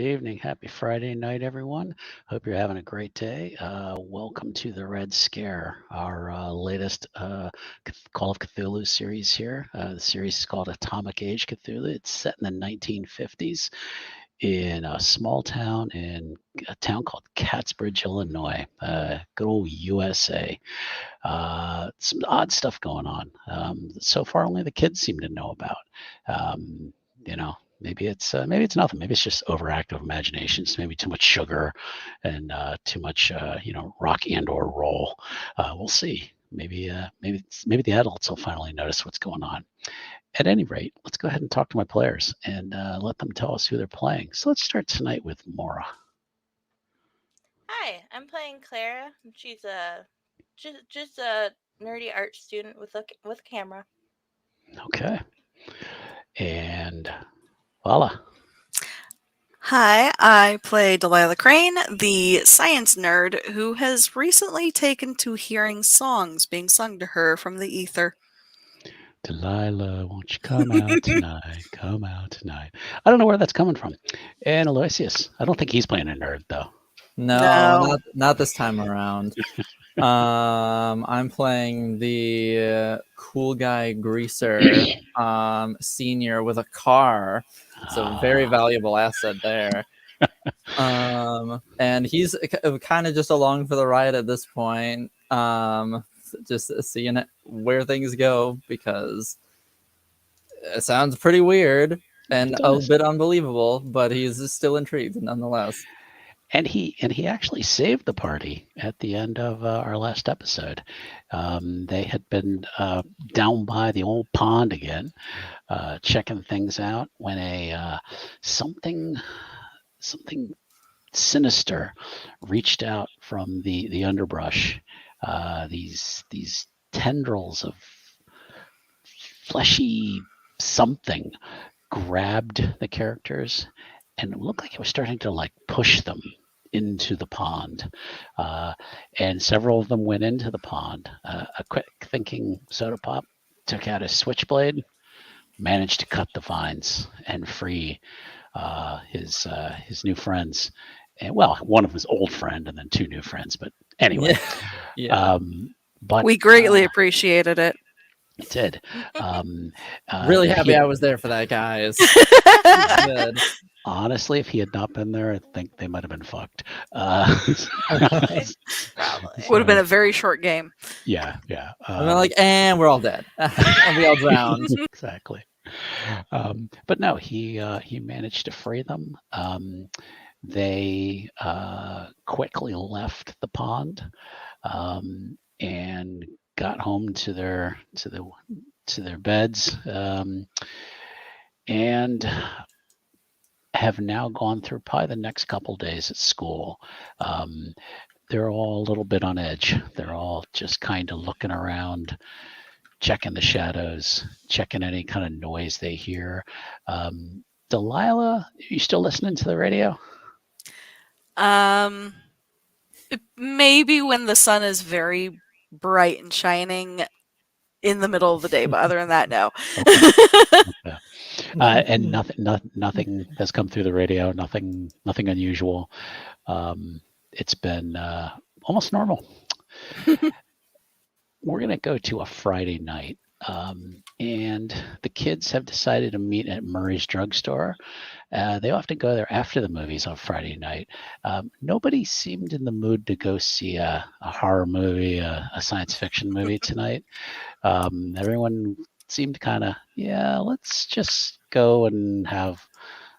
evening. Happy Friday night, everyone. Hope you're having a great day. Welcome to the Red Scare, our latest Call of Cthulhu series here. The series is called Atomic Age Cthulhu. It's set in the 1950s in a small town in a town called Cattsbridge, Illinois. Good old USA. Some odd stuff going on. So far, only the kids seem to know about. You know, maybe it's nothing. Maybe it's just overactive imaginations. Maybe too much sugar and too much rock and/or roll. We'll see. Maybe the adults will finally notice what's going on. At any rate, let's go ahead and talk to my players and let them tell us who they're playing. So let's start tonight with Maura. Hi, I'm playing Clara. She's just a nerdy art student with a camera. Okay. And Lala. Hi, I play Delilah Crane, the science nerd who has recently taken to hearing songs being sung to her from the ether. Delilah, won't you come out tonight? Come out tonight. I don't know where that's coming from. And Aloysius. I don't think he's playing a nerd, though. No. Not this time around. I'm playing the cool guy greaser senior with a car. So very valuable asset there. And he's kind of just along for the ride at this point. Just seeing where things go, because it sounds pretty weird and a bit unbelievable, but he's still intrigued nonetheless. And he actually saved the party at the end of our last episode. They had been down by the old pond again, checking things out, when a something sinister reached out from the underbrush. These tendrils of fleshy something grabbed the characters, and it looked like it was starting to push them into the pond. And several of them went into the pond. A quick thinking soda pop took out his switchblade, managed to cut the vines and free his new friends. And one of his old friend and then two new friends. But anyway, yeah. But we greatly appreciated it. It did. Really happy I was there for that, guys. Good. Honestly, if he had not been there, I think they might have been fucked. Would have been a very short game. Yeah. And we're all dead. And we all drowned. Exactly. But no, he managed to free them. They quickly left the pond and got home to their beds, and have now gone through probably the next couple days at school. They're all a little bit on edge. They're all just kind of looking around, checking the shadows, checking any kind of noise they hear. Delilah, are you still listening to the radio? Maybe when the sun is very bright and shining in the middle of the day, but other than that, no. Okay. And nothing has come through the radio. Nothing unusual. It's been almost normal. We're gonna go to a Friday night, and the kids have decided to meet at Murray's Drugstore. They often go there after the movies on Friday night. Nobody seemed in the mood to go see a horror movie, a science fiction movie tonight. Everyone seemed kind of, let's just go and have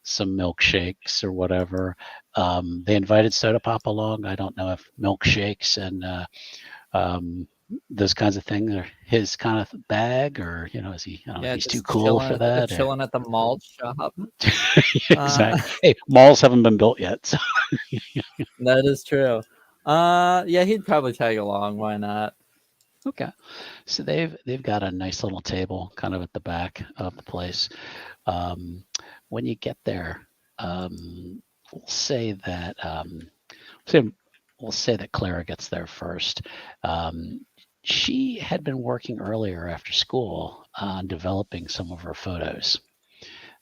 some milkshakes or whatever. They invited Soda Pop along. I don't know if milkshakes and those kinds of things are his kind of bag, or is he? I don't know if he's too cool for that. Chilling at the malt shop. Exactly. Hey, malls haven't been built yet. So. That is true. Yeah, he'd probably tag along. Why not? Okay. So they've got a nice little table kind of at the back of the place. When you get there, we'll say that Clara gets there first. She had been working earlier after school on developing some of her photos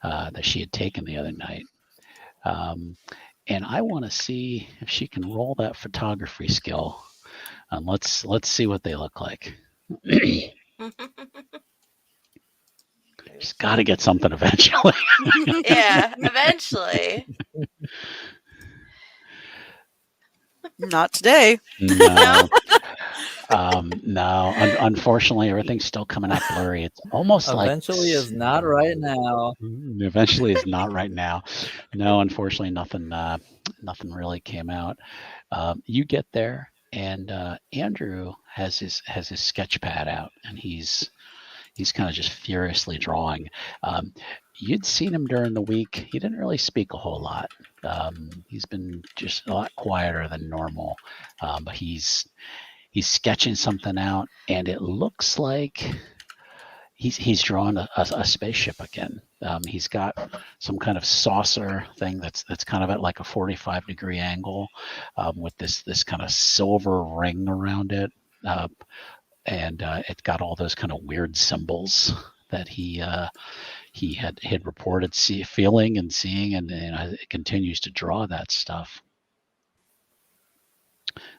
that she had taken the other night. And I want to see if she can roll that photography skill. And let's see what they look like. She's got to get something eventually. Yeah, eventually. Not today. No. No. Unfortunately, everything's still coming out blurry. It's almost Eventually like is not right now. Eventually is not right now. No, unfortunately, nothing. Nothing really came out. You get there, and Andrew has his sketch pad out, and he's kind of just furiously drawing. You'd seen him during the week. He didn't really speak a whole lot. He's been just a lot quieter than normal, but he's sketching something out, and it looks like he's drawn a spaceship again. He's got some kind of saucer thing that's kind of at like a 45-degree angle, with this kind of silver ring around it, and it's got all those kind of weird symbols that he had reported feeling and seeing, and it continues to draw that stuff.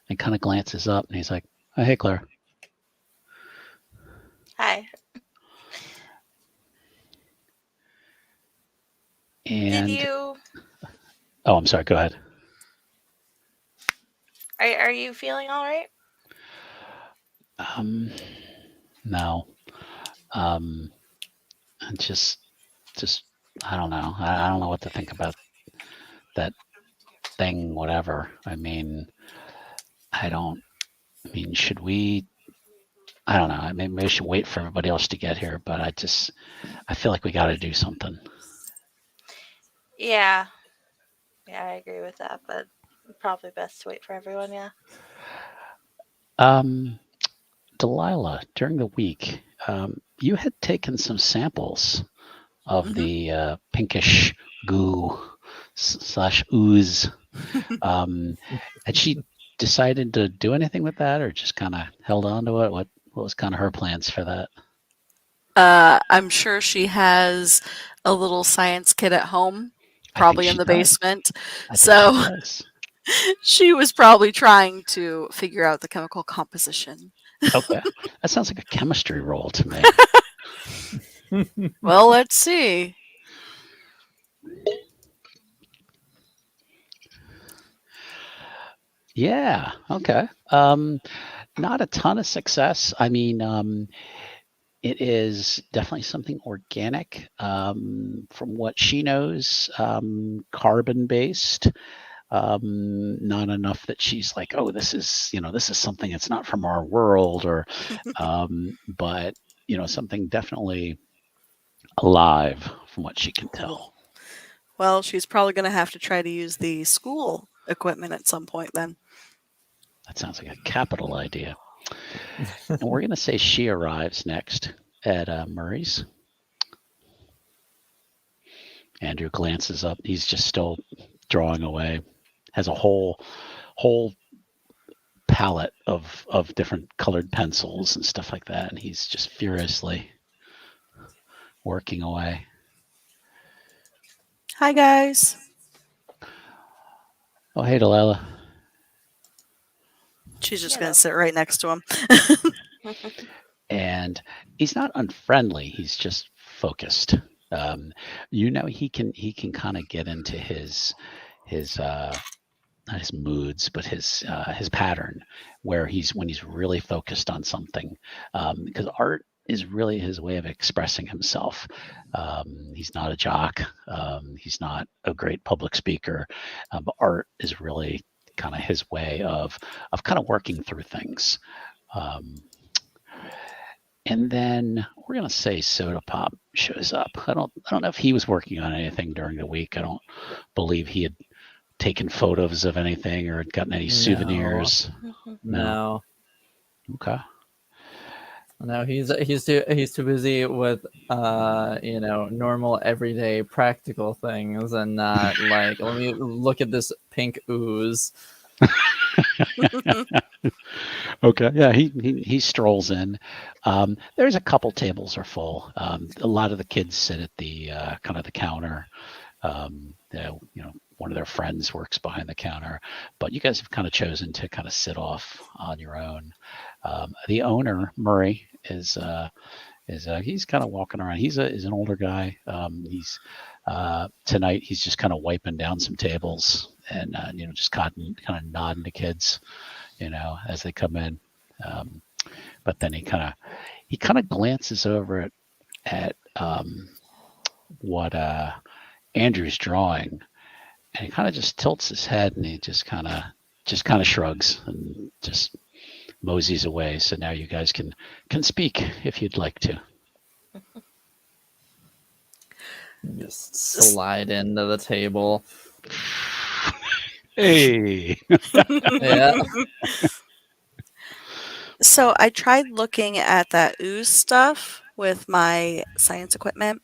And kind of glances up, and he's like, "Oh, hey, Claire." Hi. And Did you? oh, I'm sorry. Go ahead. Are you feeling all right? No. Just I don't know. I don't know what to think about that thing. Whatever. I mean, should we? I don't know. I mean, maybe we should wait for everybody else to get here. But I feel like we got to do something. Yeah. Yeah, I agree with that, but probably best to wait for everyone, yeah. Delilah, during the week, you had taken some samples of the pinkish goo / ooze. Had she decided to do anything with that, or just kind of held on to it? What was kind of her plans for that? I'm sure she has a little science kit at home, I think probably in she the does. basement. I think So she does. she was probably trying to figure out the chemical composition. Okay, that sounds like a chemistry roll to me. Well, let's see. Yeah. Okay. Not a ton of success. I mean, it is definitely something organic. From what she knows, carbon based. Not enough that she's like, oh, this is something that's not from our world, or but something definitely alive from what she can tell. Well, she's probably going to have to try to use the school equipment at some point then. That sounds like a capital idea. And we're going to say she arrives next at Murray's. Andrew glances up. He's just still drawing away. Has a whole palette of different colored pencils and stuff like that, and he's just furiously working away. Hi, guys. Oh, hey, Delilah. She's just Yeah. going to sit right next to him. And he's not unfriendly. He's just focused. He can kind of get into his not his moods, but his pattern, where when he's really focused on something, because art is really his way of expressing himself. He's not a jock. He's not a great public speaker, but art is really kind of his way of kind of working through things. And then we're gonna say Soda Pop shows up. I don't know if he was working on anything during the week. I don't believe he had taken photos of anything or had gotten any souvenirs. No. Okay. No, he's too busy with normal everyday practical things, and not like, let me look at this pink ooze. Okay. Yeah, he strolls in. There's a couple tables are full. A lot of the kids sit at the kind of the counter. one of their friends works behind the counter, but you guys have kind of chosen to kind of sit off on your own. The owner, Murray, is he's kind of walking around. Is an older guy. He's tonight he's just kind of wiping down some tables and just kind of nodding to kids, as they come in. But then he kind of glances over at what Andrew's drawing, and he kind of just tilts his head and he just kind of shrugs and just moseys away. So now you guys can speak if you'd like to. Just slide into the table. Hey. Yeah. So I tried looking at that ooze stuff with my science equipment,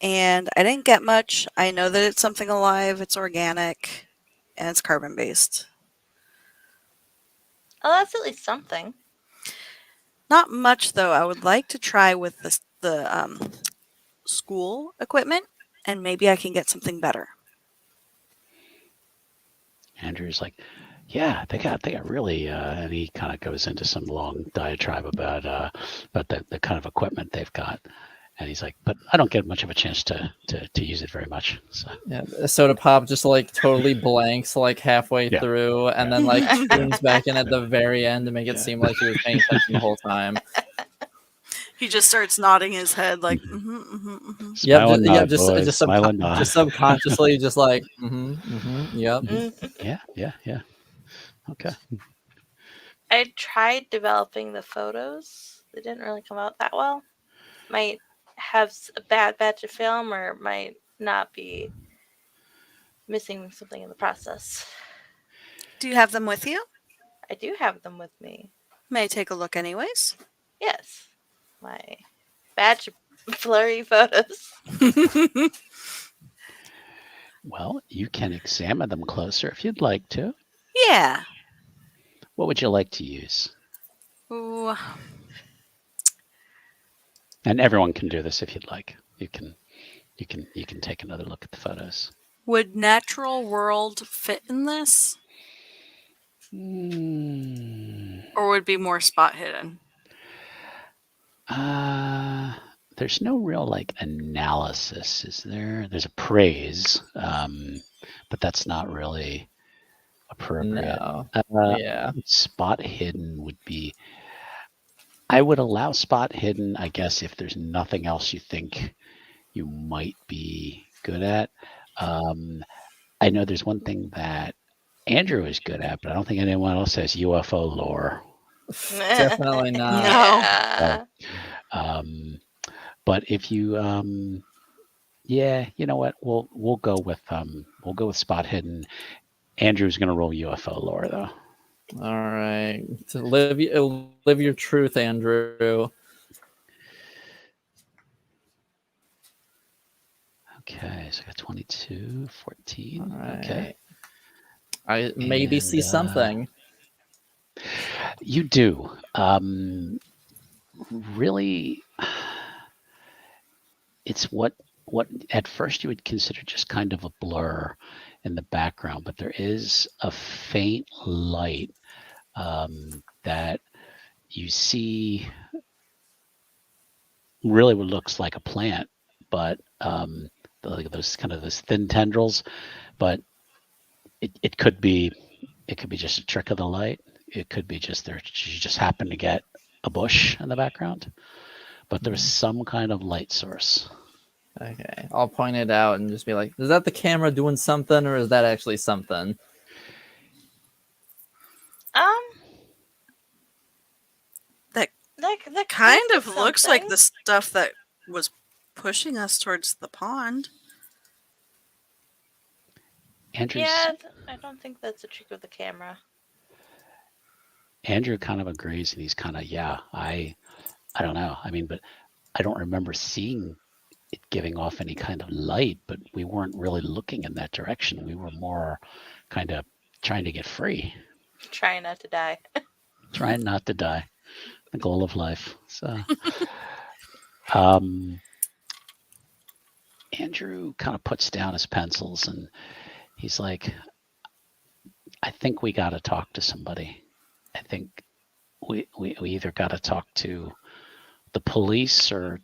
and I didn't get much. I know that it's something alive, it's organic, and it's carbon-based. Oh, that's at least something. Not much, though. I would like to try with the school equipment, and maybe I can get something better. Andrew's like, yeah, they got really, and he kind of goes into some long diatribe about the kind of equipment they've got, and he's like, but I don't get much of a chance to use it very much. So Yeah, Soda Pop just like totally blanks like halfway Yeah. through, and then like tunes back in at the very end to make it seem like he was paying attention the whole time. He just starts nodding his head like, Yep, smile and nod, just boys, just, smile and nod. just subconsciously, just like, yep. Yeah. Okay. I tried developing the photos. They didn't really come out that well. Might have a bad batch of film, or might not be missing something in the process. Do you have them with you? I do have them with me. May I take a look anyways? Yes, my batch of blurry photos. Well, you can examine them closer if you'd like to. Yeah. What would you like to use? Ooh. And everyone can do this if you'd like. You can take another look at the photos. Would natural world fit in this? Or would it be more spot hidden? There's no real like analysis, is there? There's appraise, but that's not really appropriate. No. Yeah. Spot hidden would be. I would allow spot hidden, I guess, if there's nothing else you think you might be good at. I know there's one thing that Andrew is good at, but I don't think anyone else has UFO lore. Definitely not. No. Yeah. But if you, yeah, you know what? We'll go with spot hidden. Andrew's gonna roll UFO lore though. All right, to live your truth, Andrew. Okay, so I got 22, 14. All right. Okay. I maybe And, see something. You do. Really, it's what at first you would consider just kind of a blur in the background, but there is a faint light that you see really what looks like a plant, but those thin tendrils, but it could be just a trick of the light. It could be just you just happen to get a bush in the background, but there's some kind of light source. Okay, I'll point it out and just be like, is that the camera doing something, or is that actually something? That Kind could of be looks like something. the stuff that was pushing us towards the pond. Andrew's, Yeah, I don't think that's a trick of the camera. Andrew kind of agrees, and he's kind of, yeah, I don't know. I mean, but I don't remember seeing it giving off any kind of light, but we weren't really looking in that direction. We were more kind of trying to get free. Trying not to die. Trying not to die. The goal of life. So, Andrew kind of puts down his pencils and he's like, I think we got to talk to somebody. I think we either got to talk to the police or,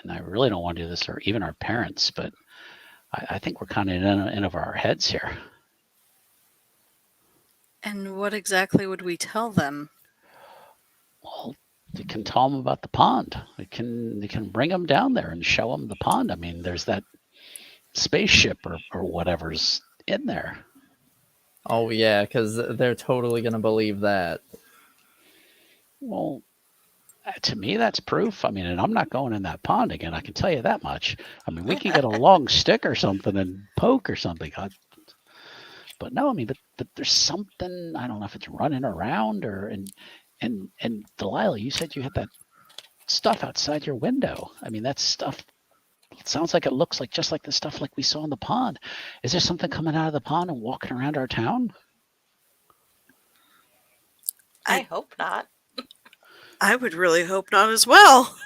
and I really don't want to do this, or even our parents, but I think we're kind of in over our heads here. And what exactly would we tell them? Well, you can tell them about the pond. You can bring them down there and show them the pond. I mean, there's that spaceship or whatever's in there. Oh yeah, because they're totally gonna believe that. Well, to me, that's proof. I mean, and I'm not going in that pond again. I can tell you that much. I mean, we can get a long stick or something and poke or something. But no, I mean, but there's something. I don't know if it's running around or and Delilah, you said you had that stuff outside your window. I mean, that stuff. It sounds like it looks like just like the stuff like we saw in the pond. Is there something coming out of the pond and walking around our town? I hope not. I would really hope not as well.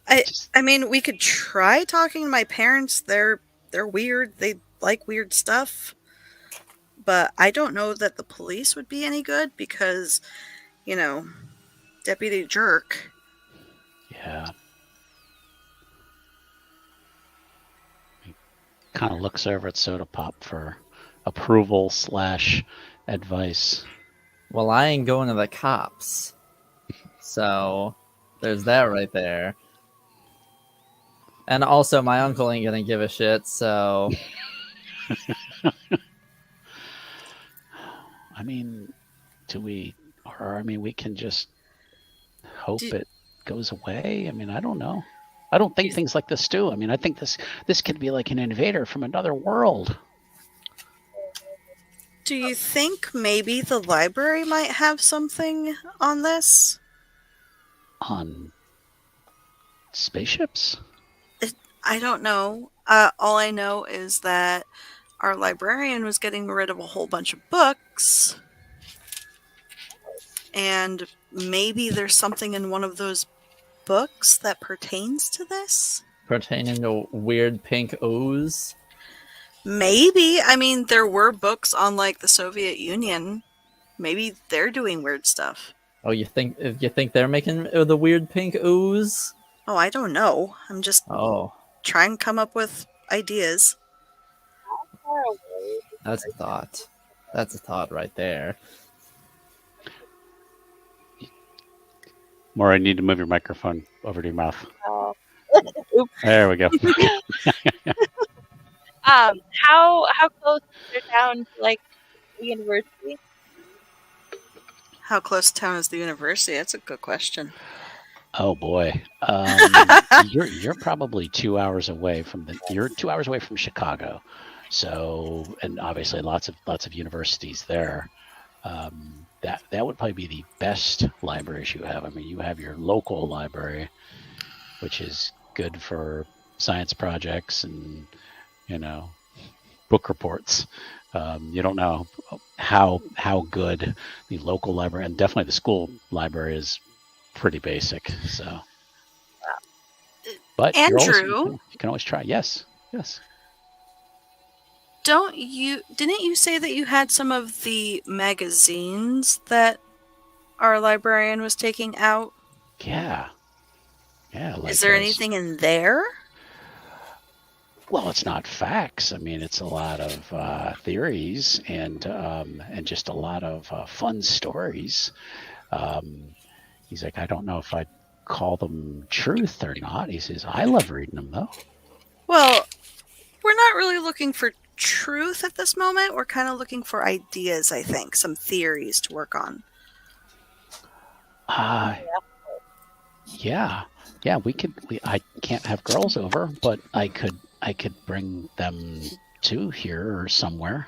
I mean, we could try talking to my parents. They're weird. They like weird stuff. But I don't know that the police would be any good because, Deputy Jerk. Yeah. He kind of looks over at Soda Pop for approval / advice. Well, I ain't going to the cops. So there's that right there. And also, my uncle ain't gonna give a shit, so... I mean, we can just hope it goes away. I mean, I don't know. I don't think things like this do. I mean, I think this could be like an invader from another world. Do you think maybe the library might have something on this? On spaceships? I don't know. All I know is that our librarian was getting rid of a whole bunch of books. And maybe there's something in one of those books that pertains to this? Pertaining to weird pink ooze? Maybe. I mean, there were books on, like, the Soviet Union. Maybe they're doing weird stuff. Oh, you think they're making the weird pink ooze? Oh, I don't know. I'm just trying to come up with ideas. That's a thought. That's a thought right there. Maura, I need to move your microphone over to your mouth. Oh. There we go. How close is your town to like the university? How close to town is the university? That's a good question. Oh boy, you're probably 2 hours away you're 2 hours away from Chicago, so and obviously lots of universities there. That would probably be the best libraries you have. I mean, you have your local library, which is good for science projects and book reports. You don't know how good the local library and definitely the school library is. Pretty basic, so. But Andrew, you can always try. Yes. didn't you say that you had some of the magazines that our librarian was taking out? Yeah. Like is there anything in there? Well, it's not facts. I mean, it's a lot of theories and just a lot of fun stories. He's like, I don't know if I'd call them truth or not. He says, I love reading them, though. Well, we're not really looking for truth at this moment. We're kind of looking for ideas, I think. Some theories to work on. Yeah. I can't have girls over, but I could bring them to here or somewhere.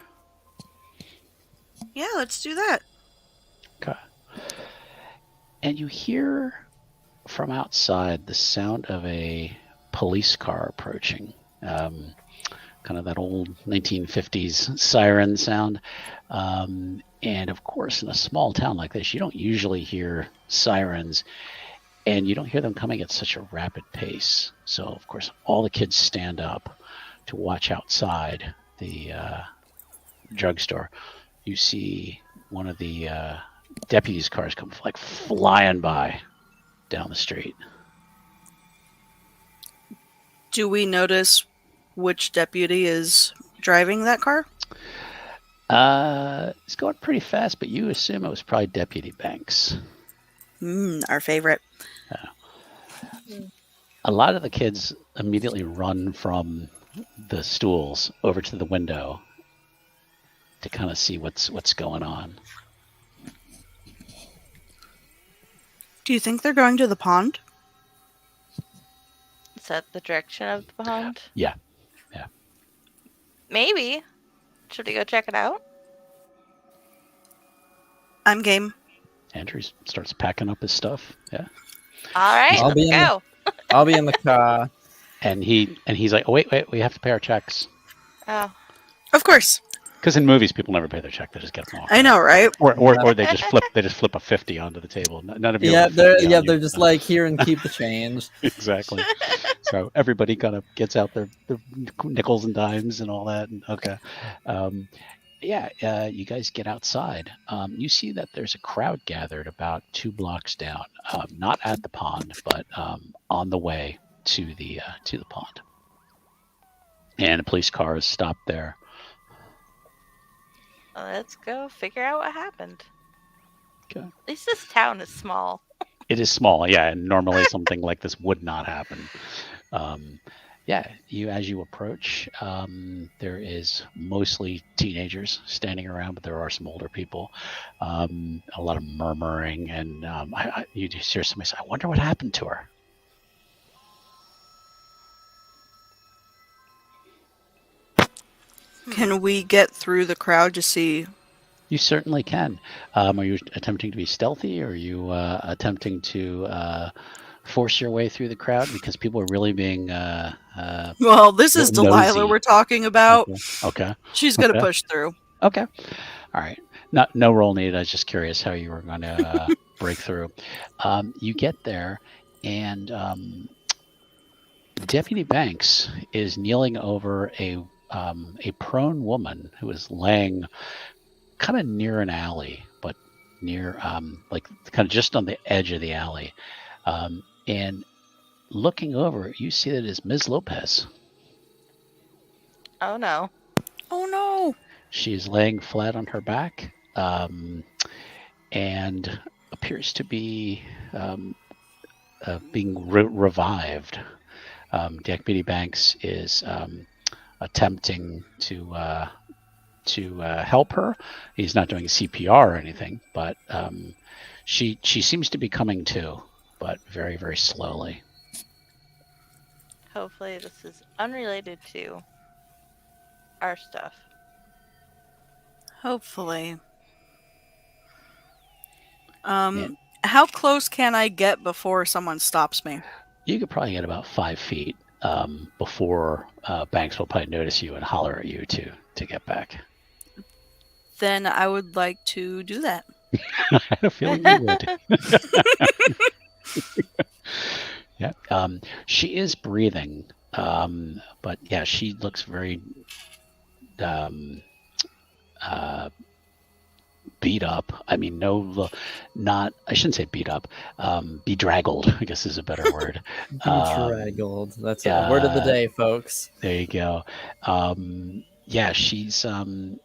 Yeah, let's do that. Okay. And you hear from outside the sound of a police car approaching, kind of that old 1950s siren sound. And of course, in a small town like this, you don't usually hear sirens. and you don't hear them coming at such a rapid pace. So, of course, all the kids stand up to watch outside the drugstore. You see one of the deputies' cars come like flying by down the street. Do we notice which deputy is driving that car? It's going pretty fast, but you assume it was probably Deputy Banks. Our favorite. A lot of the kids immediately run from the stools over to the window to kind of see what's going on. Do you think they're going to the pond? Is that the direction of the pond? Yeah. Maybe. Should we go check it out? I'm game. Andrew starts packing up his stuff. Yeah. All right, I'll be let's go. I'll be in the car. And he's like, oh, wait, we have to pay our checks. Oh, Of course. Because in movies, people never pay their check; they just get them off. I know, right? Or they just flip a 50 onto the table. None of you. Yeah, have a 50 on you. they're just like here and keep the change. Exactly. So everybody kind of gets out their nickels and dimes and all that. And okay. You guys get outside. You see that there's a crowd gathered about 2 blocks down, not at the pond, but on the way to the pond. And a police car is stopped there. let's go figure out what happened. Okay. At least this town is small. It is small, yeah, and normally something like this would not happen. As you approach, there is mostly teenagers standing around, but there are some older people. A lot of murmuring, and you just hear somebody say, "I wonder what happened to her." Can we get through the crowd to see? You certainly can. Are you attempting to be stealthy, or are you attempting to force your way through the crowd? Because people are really being Well, this is nosy. Delilah we're talking about. Okay. She's going to Okay. push through. Okay. All right. No roll needed. I was just curious how you were going to break through. You get there, and Deputy Banks is kneeling over a prone woman who is laying kind of near an alley, but near like kind of just on the edge of the alley. And looking over, you see that it's Ms. Lopez. Oh no. Oh no. She's laying flat on her back, and appears to be being revived. Deputy Banks is attempting to help her. He's not doing CPR or anything, but she seems to be coming to, but very, very slowly. Hopefully this is unrelated to our stuff. Hopefully. Yeah. How close can I get before someone stops me? You could probably get about 5 feet before Banks will probably notice you and holler at you to get back. Then I would like to do that. I had a feeling you would. Yeah. She is breathing, but yeah, she looks very beat up. I mean, I shouldn't say beat up. Bedraggled, I guess is a better word. Bedraggled. That's the word of the day, folks. There you go. Yeah, she's kind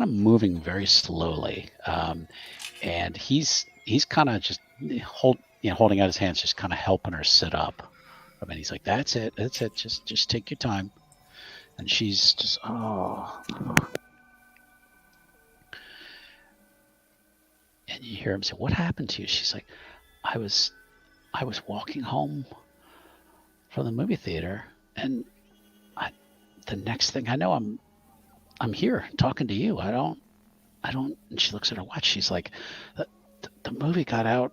of moving very slowly, and he's kind of just holding out his hands, just kind of helping her sit up. I mean, he's like, "That's it. Just take your time." And she's just, oh. And you hear him say, "What happened to you?" She's like, I was walking home from the movie theater, and the next thing I know, I'm here talking to you. I don't." And she looks at her watch. She's like, the movie got out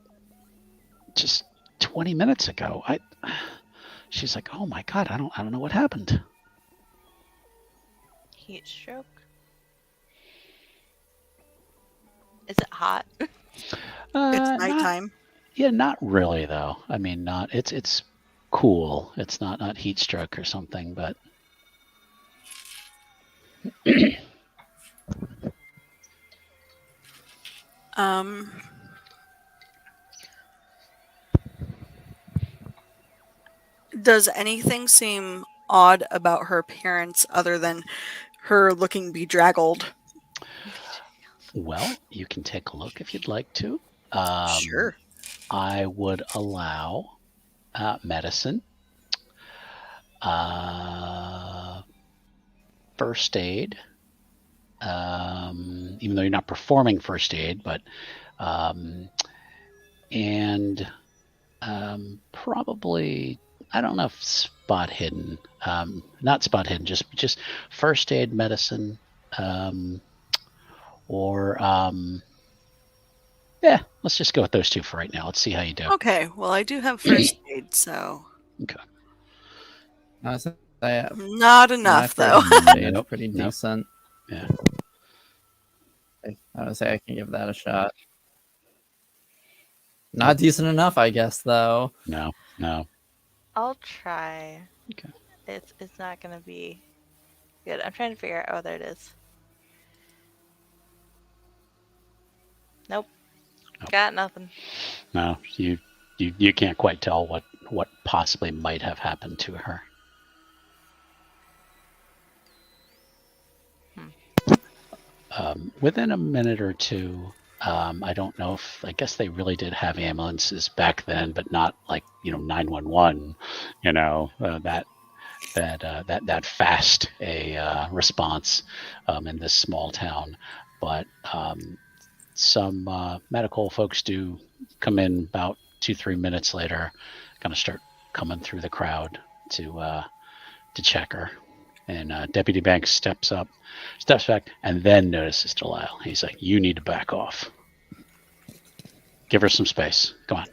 just 20 minutes ago. She's like, "Oh my God, I don't know what happened." Heat stroke. Is it hot? It's nighttime. Yeah, not really though. I mean, not it's cool. It's not heat stroke or something, but Um, does anything seem odd about her appearance other than her looking bedraggled? well, you can take a look if you'd like to. Um, Sure. I would allow medicine, uh, first aid, even though you're not performing first aid, but um, and probably I don't know if spot hidden, not spot hidden, just first aid medicine, um, or yeah, let's just go with those two for right now. Let's see how you do. Okay, well, I do have first aid, so Okay. I was say, not my enough, first though. aid's Nope, pretty nope. decent. Yeah. I would say I can give that a shot. Not decent enough, I guess, though. No. I'll try. Okay. It's not gonna be good. I'm trying to figure out. Oh, there it is. Nope. Got nothing. No, you can't quite tell what possibly might have happened to her. Within a minute or two, I don't know if I guess they really did have ambulances back then, but not like 911. That fast a response in this small town, but some medical folks do come in about 2-3 minutes later, kind of start coming through the crowd to check her. And Deputy Banks steps back, and then notices Delisle. He's like, "You need to back off. Give her some space. Come on."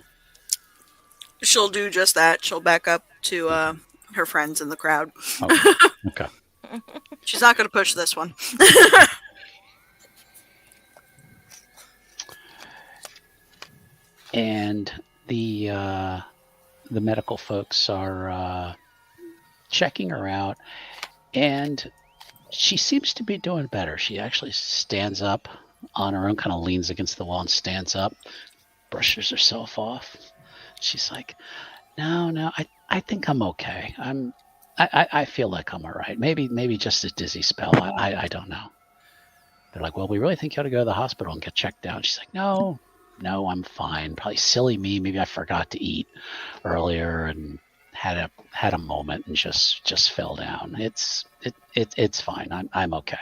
She'll do just that. She'll back up to her friends in the crowd. Okay. She's not going to push this one. And the medical folks are checking her out, and she seems to be doing better. She actually stands up on her own, kind of leans against the wall and stands up, brushes herself off. She's like, no, I think I'm okay. I feel like I'm all right. Maybe just a dizzy spell. I don't know. They're like, well, we really think you ought to go to the hospital and get checked out. She's like, no, I'm fine. Probably silly me. Maybe I forgot to eat earlier and had a moment and just fell down. It's fine. I'm okay.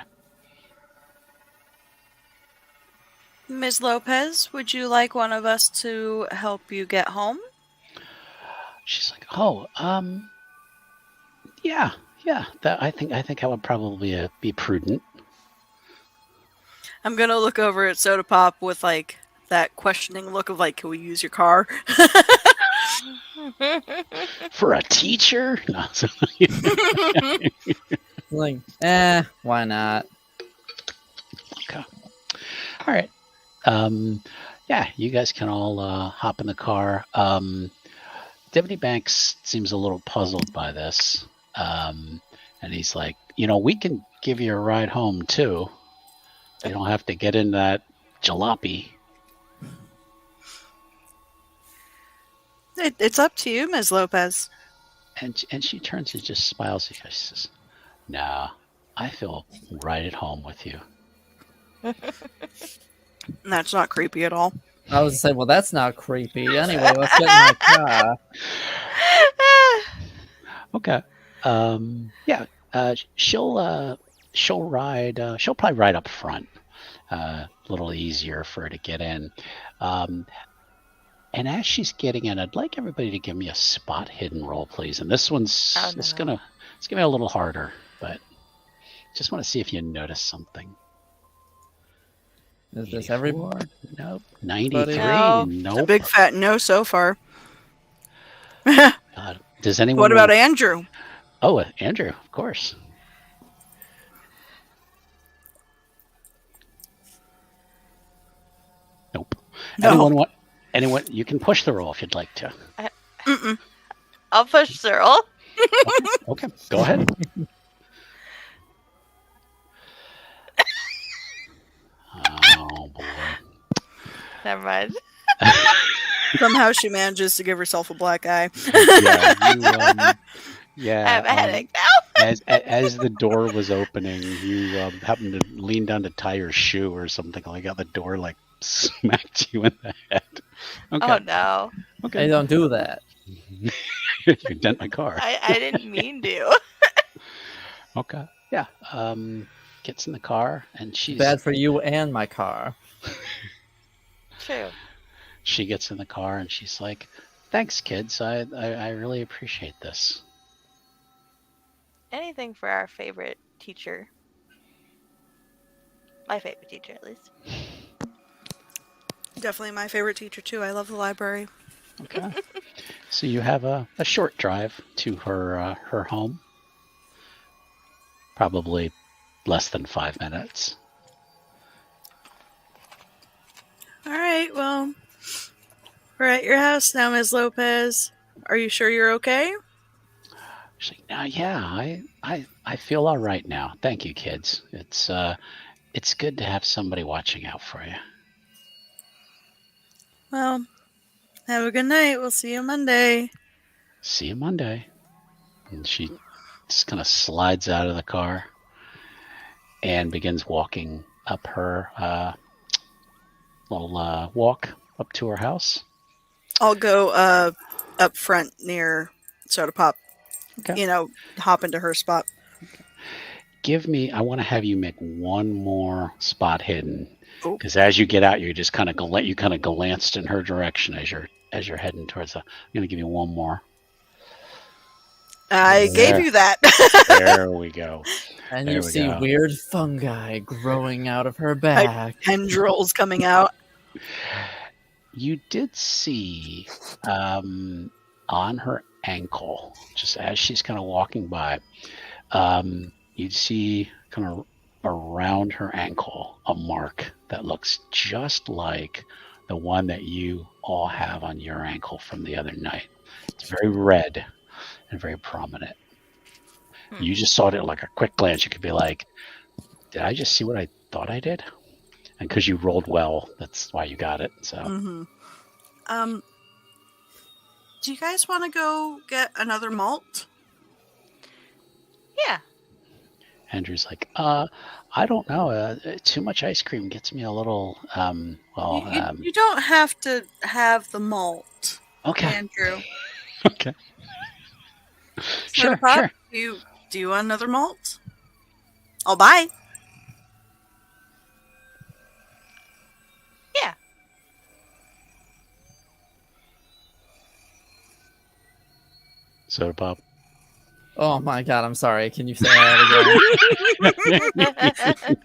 Ms. Lopez, would you like one of us to help you get home? She's like, oh, yeah. That I think that would probably be prudent. I'm going to look over at Soda Pop with like that questioning look of like, can we use your car? For a teacher? No. Like, why not? Okay. All right. Yeah, you guys can all hop in the car. Deputy Banks seems a little puzzled by this. And he's like, we can give you a ride home too. You don't have to get in that jalopy. It's up to you, Ms. Lopez. And she turns and just smiles. She says, "Nah, I feel right at home with you." That's not creepy at all. I was gonna say, well, that's not creepy. Anyway, let's get in my car. Okay. Yeah. She'll ride. She'll probably ride up front. A little easier for her to get in. And as she's getting in, I'd like everybody to give me a spot hidden roll, please. And this one's it's gonna be a little harder, but just want to see if you notice something. Is this every? Nope. 93. No. Nope. A big fat no so far. Does anyone? What about Andrew? Oh, Andrew, of course. Nope. No. Anyone, you can push the roll if you'd like to. Mm-mm. I'll push Cyril. Okay, go ahead. Oh boy. Never mind. Somehow she manages to give herself a black eye. Yeah, I have a headache now. as the door was opening, you happened to lean down to tie your shoe or something like that. The door like smacked you in the head. Okay. Oh no. Hey, Okay. don't do that. You dent my car. I didn't mean to. Okay. Yeah. Gets in the car and she's Bad for you and my car. True. She gets in the car and she's like, "Thanks, kids. I really appreciate this." Anything for our favorite teacher. My favorite teacher, at least. Definitely my favorite teacher, too. I love the library. Okay. So you have a short drive to her home. Probably less than 5 minutes. All right, well, we're at your house now, Ms. Lopez. Are you sure you're okay? She's like, "No, yeah, I feel all right now. Thank you, kids. It's good to have somebody watching out for you." Well, have a good night. We'll see you Monday. See you Monday. And she just kind of slides out of the car and begins walking up her little walk up to her house. I'll go up front near Soda Pop. Okay. Hop into her spot. I want to have you make one more spot hidden, Oh. because as you get out, you just kind of glanced in her direction as you're heading towards the. I'm gonna give you one more. I gave There. you that. There we go. And There you we see go. weird fungi growing out of her back. Tendrils coming out. You did see on her ankle, just as she's kind of walking by, you'd see kind of around her ankle a mark that looks just like the one that you all have on your ankle from the other night. It's very red and very prominent. You just saw it at like a quick glance. You could be like, did I just see what I thought I did? And because you rolled well, that's why you got it. So Mm-hmm. Do you guys want to go get another malt? Yeah. Andrew's like, I don't know. Too much ice cream gets me a little, You don't have to have the malt, okay. Andrew. Okay. Sure, Soda Pop, sure. Do you want another malt? I'll buy. Yeah. Soda Pop. Oh my god, I'm sorry. Can you say that again?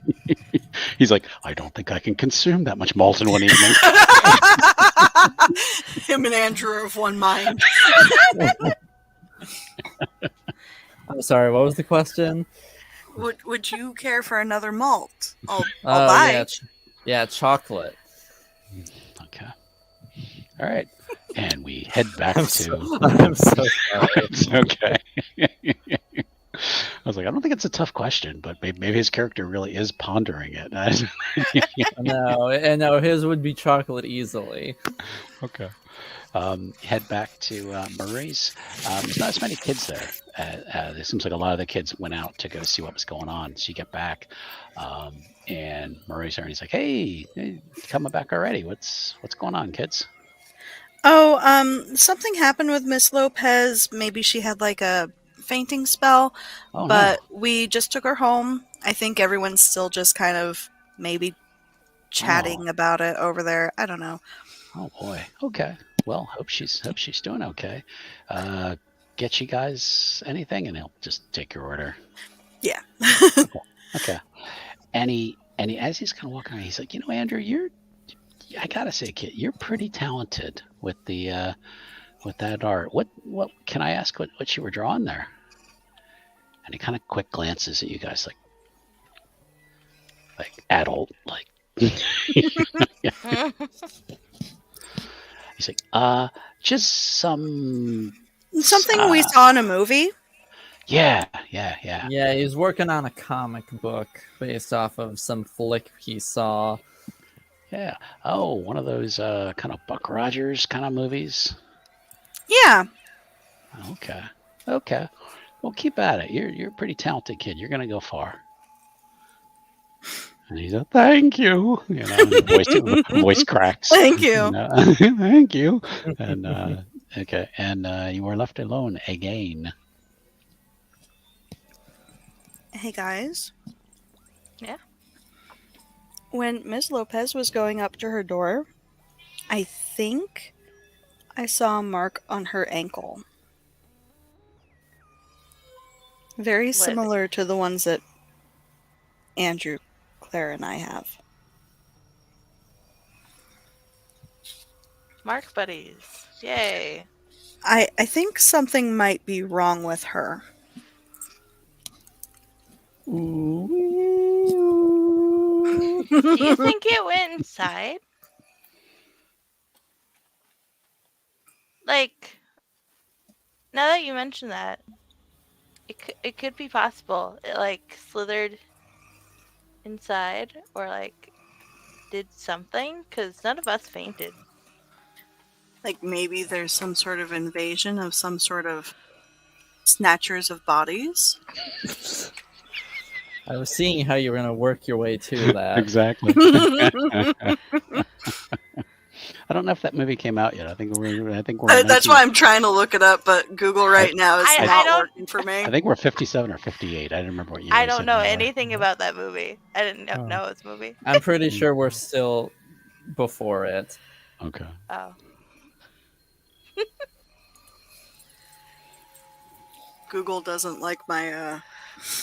He's like, I don't think I can consume that much malt in one evening. Him and Andrew are of one mind. I'm sorry, what was the question? Would you care for another malt? I'll Oh, buy. yeah, chocolate. Okay. All right. And we head back I'm to. I'm so sorry. It's okay. I was like, I don't think it's a tough question, but maybe his character really is pondering it. No, his would be chocolate easily. Okay. Head back to Murray's. There's not as many kids there. It seems like a lot of the kids went out to go see what was going on. So you get back, and Murray's there, and he's like, "Hey, coming back already? What's going on, kids?" Oh, something happened with Miss Lopez. Maybe she had like a fainting spell, Oh, but we just took her home. I think everyone's still just kind of maybe chatting about it over there. I don't know. no. Oh boy. Okay. Well, hope she's doing okay. Get you guys anything, and he'll just take your order. Yeah. Okay. And he as he's kind of walking around, he's like, Andrew, I gotta say, kid, you're pretty talented with the with that art. What can I ask? What you were drawing there? And he kind of quick glances at you guys, like adult, like. He's like, just some. Something we saw in a movie. Yeah. Yeah, he was working on a comic book based off of some flick he saw. Yeah. Oh, one of those kind of Buck Rogers kind of movies. Yeah. Okay. Well, keep at it. You're a pretty talented kid. You're gonna go far. And he's like, "Thank you." You know, and the voice cracks. Thank you. Thank you. And okay, and you are left alone again. Hey, guys. Yeah. When Ms. Lopez was going up to her door, I think I saw a mark on her ankle. Very similar to the ones that Andrew, Claire, and I have. Mark buddies. Yay. I think something might be wrong with her. Do you think it went inside? Like, now that you mention that, it could be possible. It like slithered inside or like did something because none of us fainted. Like maybe there's some sort of invasion of some sort of snatchers of bodies? I was seeing how you were going to work your way to that. Exactly. I don't know if that movie came out yet. I think we're. That's why I'm trying to look it up, but Google right now is not working for me. I think we're 57 or 58. I didn't remember what year. I don't know anything about that movie. I didn't know it's a movie. I'm pretty sure we're still before it. Okay. Oh. Google doesn't like my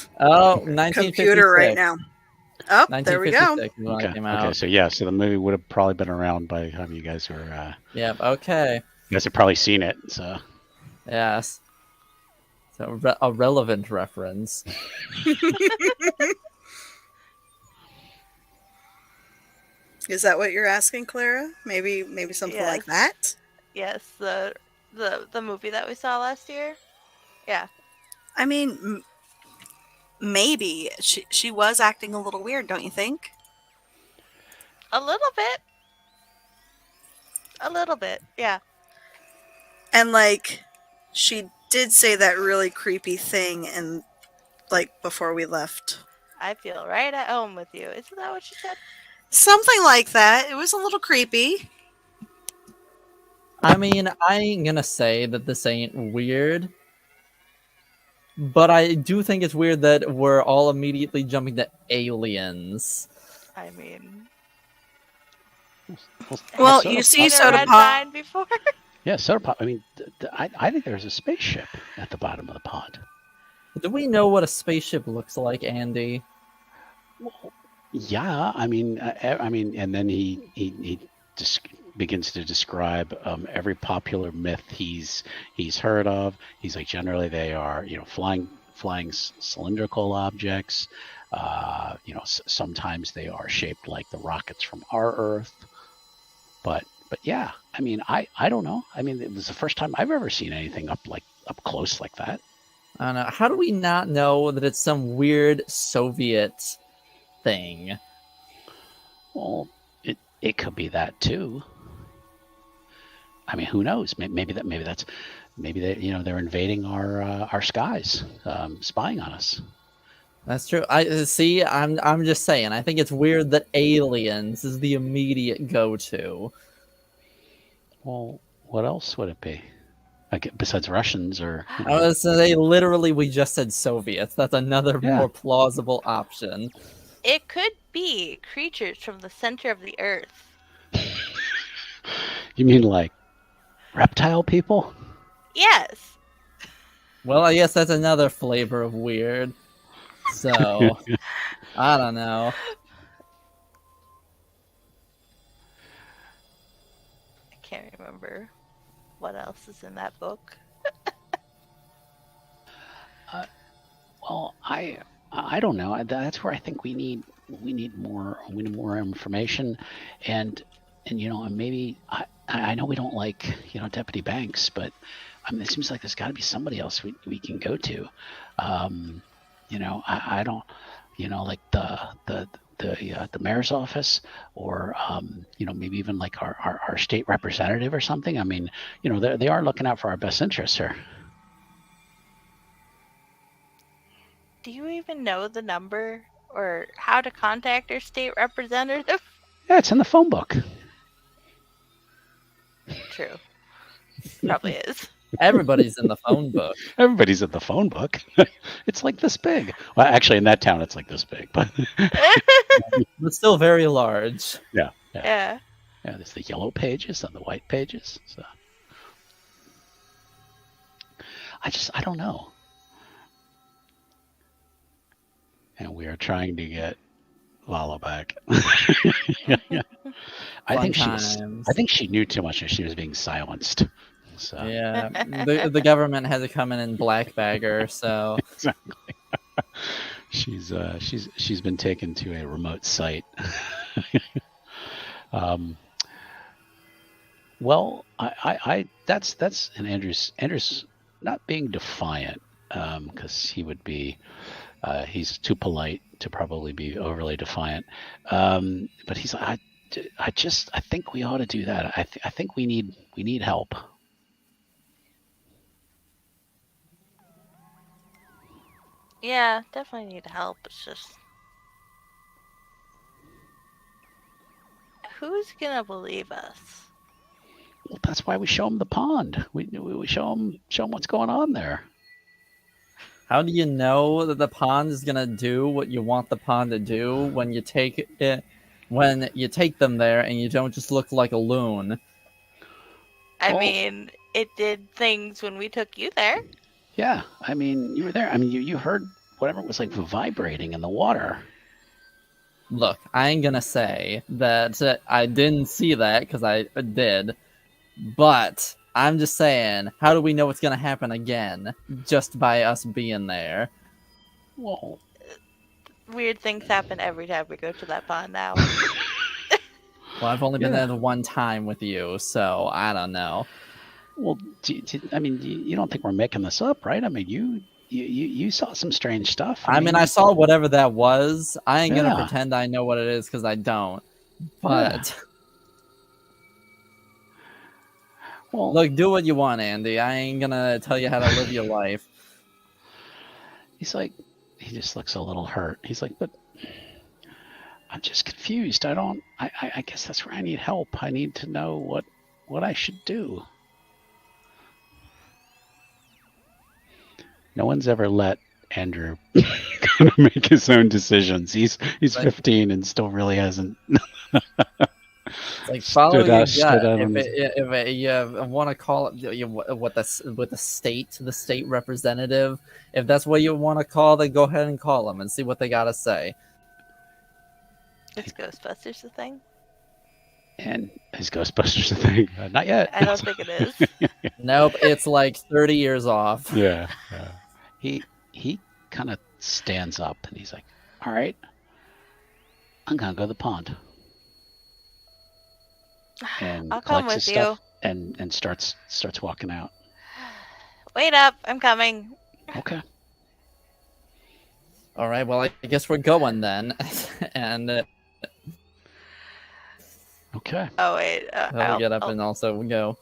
1956. computer right now. Oh, there we go. Okay, so the movie would have probably been around by the time you guys were. Yep. Okay. You guys have probably seen it, so. Yes. So a relevant reference. Is that what you're asking, Clara? Maybe something like that? Yes, the movie that we saw last year. Yeah. I mean, maybe she was acting a little weird, don't you think? A little bit, yeah. And like, she did say that really creepy thing, and like before we left. I feel right at home with you. Isn't that what she said? Something like that. It was a little creepy. I mean, I ain't gonna say that this ain't weird, but I do think it's weird that we're all immediately jumping to aliens. I mean, well, you see Soda Pop before. Yeah, Soda Pop. I mean, I think there's a spaceship at the bottom of the pond. Do we know what a spaceship looks like, Andy? Well, yeah. I mean, and then he just begins to describe every popular myth he's heard of. He's like, generally they are, flying cylindrical objects. Sometimes they are shaped like the rockets from our Earth. But yeah, I mean, I don't know. I mean, it was the first time I've ever seen anything up close like that. I don't know. How do we not know that it's some weird Soviet thing? Well, it could be that too. I mean, who knows? Maybe they're invading our skies, spying on us. That's true. I see. I'm just saying. I think it's weird that aliens is the immediate go-to. Well, what else would it be? Like besides Russians or? I was gonna say, literally, we just said Soviets. That's another more plausible option. It could be creatures from the center of the Earth. You mean like reptile people? Yes. Well, I guess that's another flavor of weird. So, I don't know. I can't remember what else is in that book. Well, I don't know. That's where I think we need more information, and maybe I know we don't like, Deputy Banks, but I mean, it seems like there's got to be somebody else we can go to. I don't, like the mayor's office, or maybe even like our state representative or something. I mean, they are looking out for our best interests here. Do you even know the number or how to contact your state representative? Yeah, it's in the phone book. True. Probably is. Everybody's in the phone book. Everybody's in the phone book. It's like this big. Well, actually, in that town, it's like this big, but But still very large. yeah. Yeah. Yeah, there's the yellow pages and the white pages. So I don't know. And we are trying to get Lala back. I think she knew too much and she was being silenced. So Yeah, the government had to come in and black bag her. So exactly. She's been taken to a remote site. Well, I that's and Andrew's not being defiant, because he would be, he's too polite to probably be overly defiant, but he's like, I think we ought to do that. I think we need help. Yeah, definitely need help. It's just, who's gonna believe us? Well, that's why we show them the pond. We show them what's going on there. how do you know that the pond is gonna do what you want the pond to do when you take them there and you don't just look like a loon? I Oh. mean, it did things when we took you there. Yeah, I mean, you were there. I mean, you heard whatever was like vibrating in the water. Look, I ain't gonna say that I didn't see that because I did, but I'm just saying, how do we know it's gonna happen again just by us being there? Well, Weird things happen every time we go to that pond now. Well, I've only been Yeah. there one time with you, so I don't know. well, I mean, you don't think we're making this up, right? I mean, you saw some strange stuff. I mean, I saw whatever that was. I ain't gonna Yeah. pretend I know what it is because I don't. But Well, look, do what you want, Andy. I ain't gonna tell you how to live your life. he's like, he just looks a little hurt. He's like, but I'm just confused. I guess that's where I need help. I need to know what I should do. No one's ever let Andrew kind of make his own decisions. He's 15 and still really hasn't. It's like follow your gut. stood out on If you want to call it with the state representative, if that's what you want to call, then go ahead and call them and see what they gotta say. Is Ghostbusters a thing? And is Ghostbusters a thing? Not yet. I don't think it is. Nope, it's like 30 years off. Yeah. He kind of stands up and he's like, "All right, I'm gonna go to the pond." And I'll come collects his with stuff and starts walking out. Wait up, I'm coming. Okay. All right, well, I guess we're going then, and Okay. Oh wait, I'll get up and also go.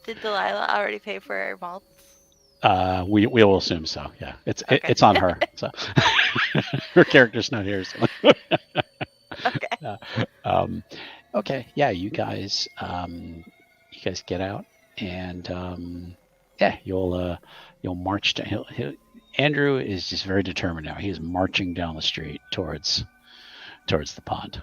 Did Delilah already pay for our malts? We will assume so. Yeah, Okay. it's on her. So her character's not here. So. Okay. Okay. Yeah, you guys get out, and yeah, you'll march down. Andrew is just very determined now. He is marching down the street towards the pond.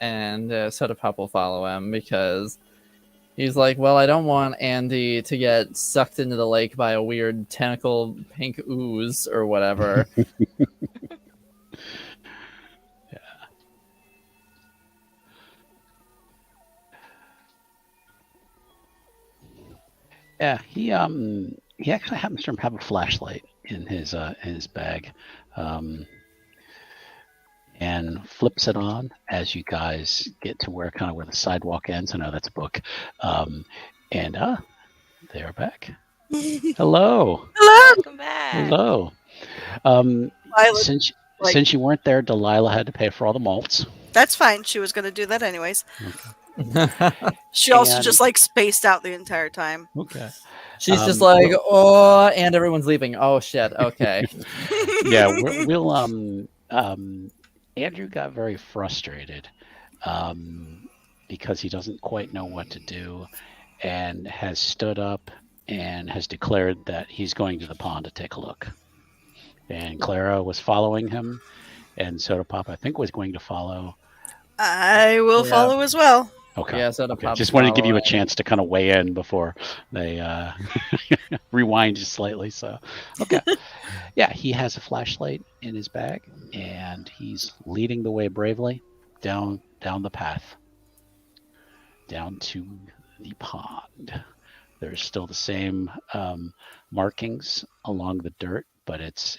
And Soda Pop will follow him because he's like, well, I don't want Andy to get sucked into the lake by a weird tentacle pink ooze or whatever. Yeah, he actually happens to have a flashlight in his bag, and flips it on as you guys get to where the sidewalk ends. I know that's a book, and they're back. Hello, Welcome back. hello. Lila, Since like- since you weren't there, Delilah had to pay for all the malts. That's fine. She was going to do that anyways. She also And- just like spaced out the entire time. Okay. She's just like, oh, and everyone's leaving. Oh shit. Okay. Yeah, we'll Andrew got very frustrated because he doesn't quite know what to do, and has stood up and has declared that he's going to the pond to take a look. And Clara was following him, and Soda Pop, I think, was going to follow. I will Yeah. follow as well. Okay. Yeah, Soda Okay. Pop's Just wanted to give you a following. chance to kind of weigh in before they rewind just slightly. So, okay. Yeah, he has a flashlight in his bag, and he's leading the way bravely down the path, down to the pond. There's still the same markings along the dirt, but it's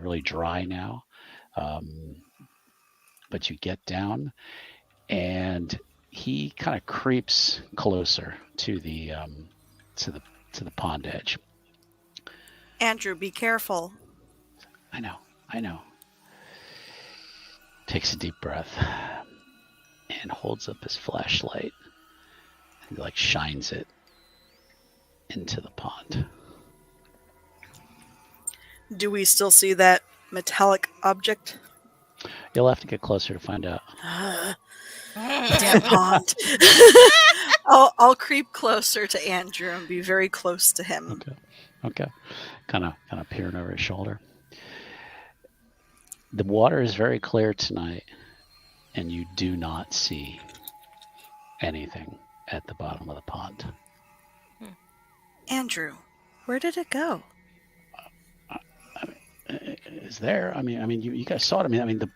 really dry now. But you get down, and he kind of creeps closer to the pond edge. Andrew, be careful. I know. Takes a deep breath and holds up his flashlight and like shines it into the pond. Do we still see that metallic object? You'll have to get closer to find out. Damn pond. I'll creep closer to Andrew and be very close to him. Okay. Kind of peering over his shoulder. The water is very clear tonight, and you do not see anything at the bottom of the pond. Andrew, where did it go? Is there? I mean, you guys saw it.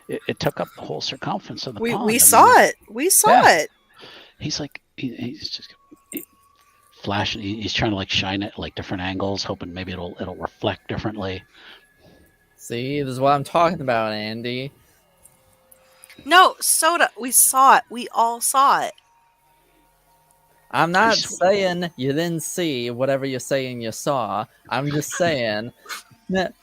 It took up the whole circumference of the pond. We saw it. We saw it. He's like, he's just flashing. He's trying to like shine it like different angles, hoping maybe it'll reflect differently. See, this is what I'm talking about, Andy. No, Soda, we saw it. We all saw it. I'm not I swear. saying you didn't see whatever you're saying you saw. I'm just saying that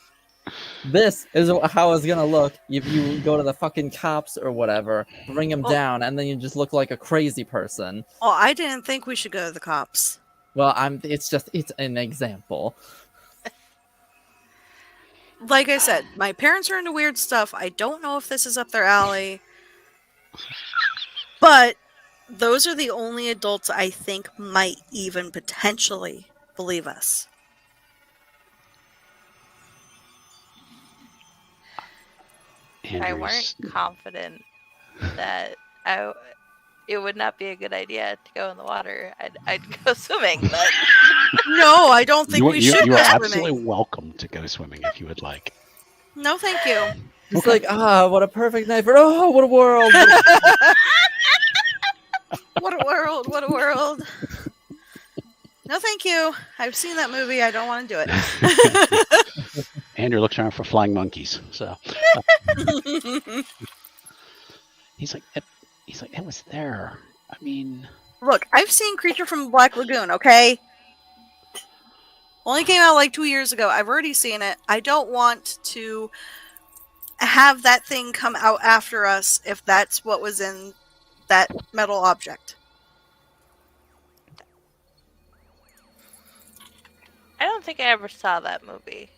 this is how it's gonna look if you go to the fucking cops or whatever, bring him down, and then you just look like a crazy person. Well, I didn't think we should go to the cops. Well, it's an example. Like I said, my parents are into weird stuff. I don't know if this is up their alley. But those are the only adults I think might even potentially believe us. If I weren't confident that it would not be a good idea to go in the water, I'd go swimming. But No, I don't think we should you go are swimming. absolutely welcome to go swimming if you would like. No, thank you. It's like, what a perfect night for, what a world. What a world, what a world. No, thank you. I've seen that movie. I don't want to do it. Andrew looks around for flying monkeys. So he's like, it was there. I mean, Look, I've seen Creature from the Black Lagoon, okay? Only came out like 2 years ago. I've already seen it. I don't want to have that thing come out after us if that's what was in that metal object. I don't think I ever saw that movie.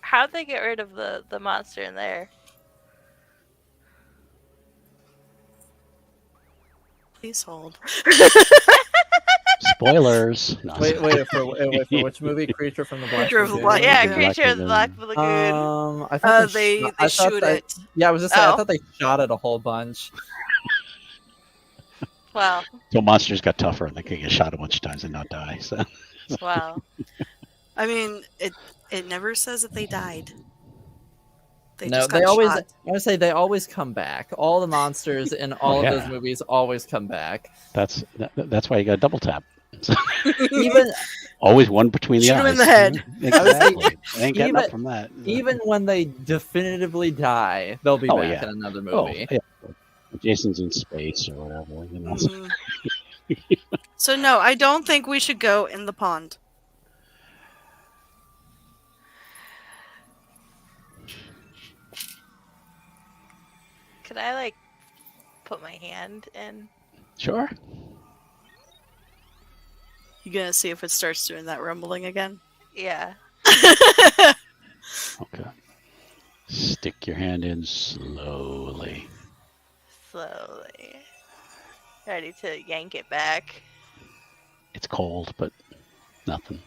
How'd they get rid of the monster in there? Please hold. spoilers. No, Wait, for which movie? Creature from the Black Creature of the Lagoon? Black Yeah, Lagoon. Creature of the Black Lagoon. I thought They I thought shoot they- it. Yeah, I was just saying, I Oh. thought they shot it a whole bunch. Well, so monsters got tougher and they could get shot a bunch of times and not die. So well. I mean, it never says that they died. They No, just they got always. shot. I would say they always come back. All the monsters in all yeah. of those movies always come back. that's why you got to double tap. So, Even Always one between the Shoot eyes. him in the head. Exactly. Ain't getting up Even- from that. Even when they definitively die, they'll be Oh, back yeah. in another Oh, movie. yeah. Jason's in space or whatever. You know. Mhm. So no, I don't think we should go in the pond. Could I like put my hand in? Sure. You gonna see if it starts doing that rumbling again? Yeah. Okay. Stick your hand in slowly. Slowly. Ready to yank it back. It's cold, but nothing.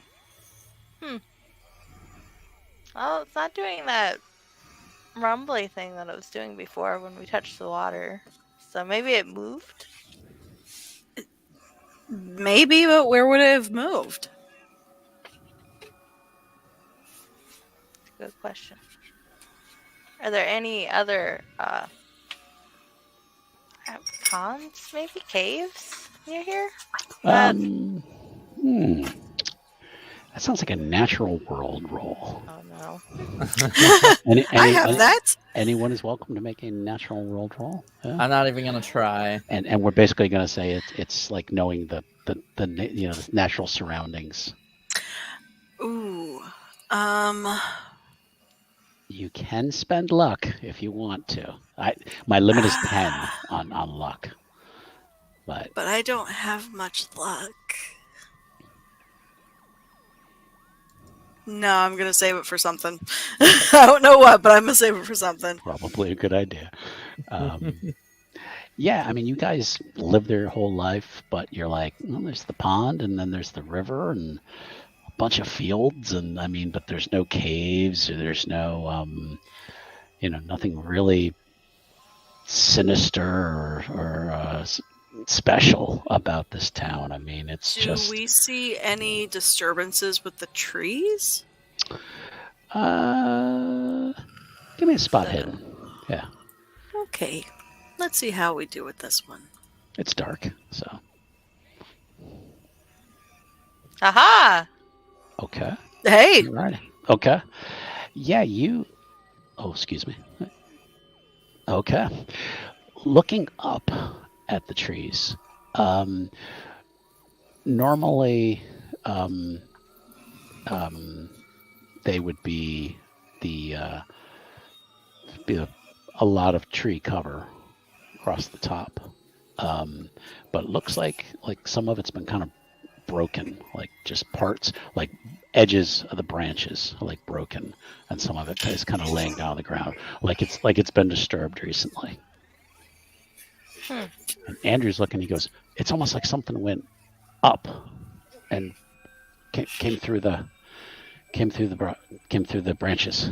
Oh, it's not doing that rumbly thing that it was doing before when we touched the water. So maybe it moved? Maybe, but where would it have moved? Good question. Are there any other ponds, maybe caves near here? Hmm. That sounds like a natural world roll. Oh no. I have that. Anyone is welcome to make a natural world roll. Yeah. I'm not even gonna try. And we're basically going to say it's like knowing the the natural surroundings. Ooh. You can spend luck if you want to. My limit is 10 on luck. But I don't have much luck. No, I'm gonna save it for something. I don't know what, but I'm gonna save it for something. probably a good idea. Yeah, I mean, you guys live their whole life, but you're like, well, there's the pond, and then there's the river, and a bunch of fields, and I mean, but there's no caves, or there's no, nothing really sinister or special about this town. I mean, it's Do just. we see any disturbances with the trees? Give me a spot hidden. Yeah, Okay. Let's see how we do with this one. it's dark, so Aha! okay. Hey! Right. Okay. Yeah, you. Oh, excuse me. Okay. Looking up at the trees, normally they would be a lot of tree cover across the top, but it looks like some of it's been kind of broken, like just parts, like edges of the branches are like broken, and some of it is kind of laying down on the ground, like it's been disturbed recently. And Andrew's looking. He goes, "It's almost like something went up and came through the branches."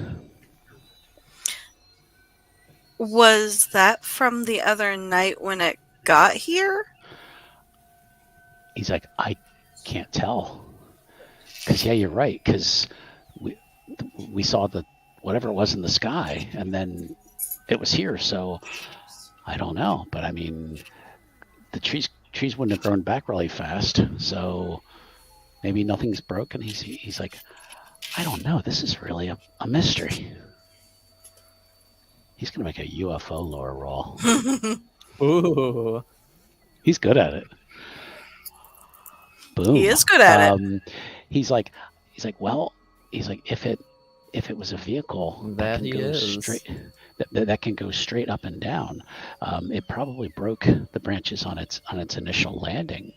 Was that from the other night when it got here? He's like, "I can't tell." Because yeah, you're right. Because we saw the whatever it was in the sky, and then it was here. So I don't know. But I mean, the trees wouldn't have grown back really fast. So maybe nothing's broken. He's like, I don't know. This is really a mystery. He's gonna make a UFO lore roll. Ooh. He's good at it. Boom. He is good at it. He's like, well, if it was a vehicle That he is. that can go straight up and down, it probably broke the branches on its initial landing.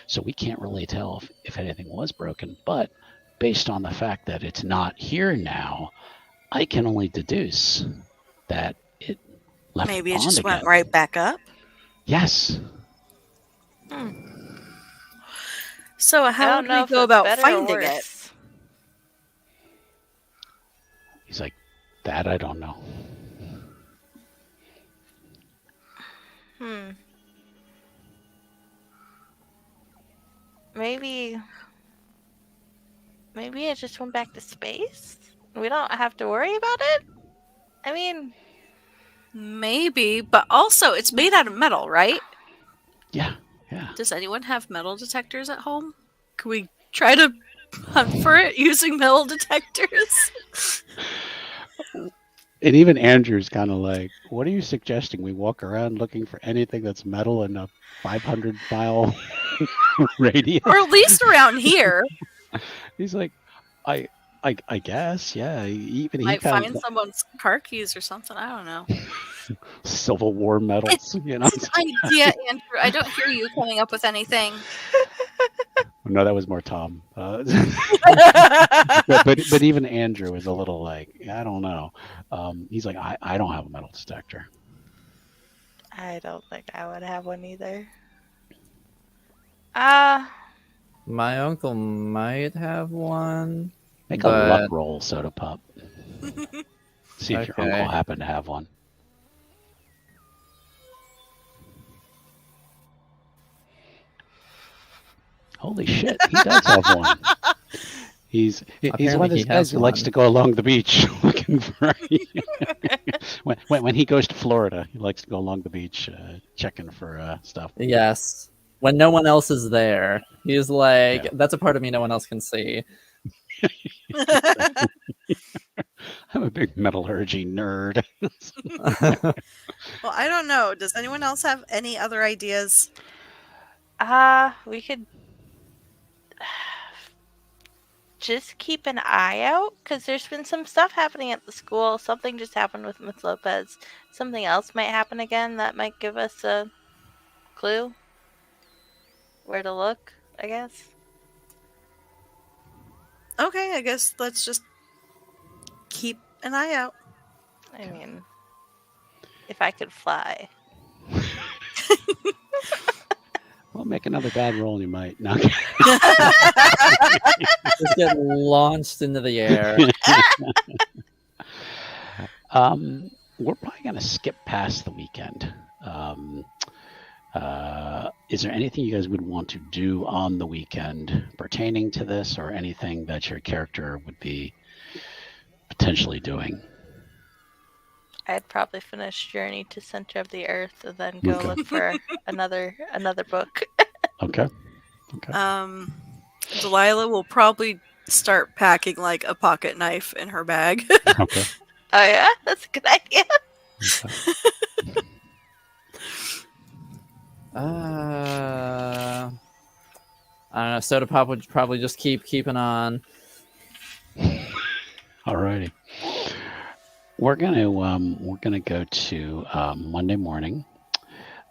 So we can't really tell if anything was broken, but based on the fact that it's not here now, I can only deduce that it left Maybe the it pond just again. went right back up. Yes. So I how don't do know we if go it's about better or finding it? worse. He's like, that I don't know. Maybe it just went back to space? We don't have to worry about it? I mean, Maybe, but also it's made out of metal, right? Yeah. Does anyone have metal detectors at home? Can we try to hunt for it using metal detectors. And even Andrew's kind of like, what are you suggesting? We walk around looking for anything that's metal in a 500-mile radius? Or at least around here. He's like, I guess, yeah. Even he Might kind find of someone's car keys or something. I don't know. Civil War medals, you know. It's an idea, Andrew. I don't hear you coming up with anything. No, that was more Tom. But even Andrew is a little like, I don't know. He's like, I don't have a metal detector. I don't think I would have one either. My uncle might have one. Make a luck roll, Soda Pop. See if your Okay. uncle happened to have one. Holy shit, he does have one. He's one of Apparently those he guys has who likes one. to go along the beach looking for. When he goes to Florida, he likes to go along the beach checking for stuff. Yes. When no one else is there. He's like, Yeah. that's a part of me no one else can see. I'm a big metallurgy nerd. Well, I don't know. Does anyone else have any other ideas? We could just keep an eye out, because there's been some stuff happening at the school. Something just happened with Miss Lopez. Something else might happen again that might give us a clue where to look, I guess. Okay, I guess let's just keep an eye out. I mean, if I could fly. Well, make another bad roll and you might. No. Just get launched into the air. We're probably going to skip past the weekend. Is there anything you guys would want to do on the weekend pertaining to this, or anything that your character would be potentially doing? I'd probably finish Journey to Center of the Earth and then go Okay. look for another book. Okay. Delilah will probably start packing like a pocket knife in her bag. Okay. Oh yeah, that's a good idea. I don't know. Soda Pop would probably just keeping on. Alrighty. We're gonna go to Monday morning,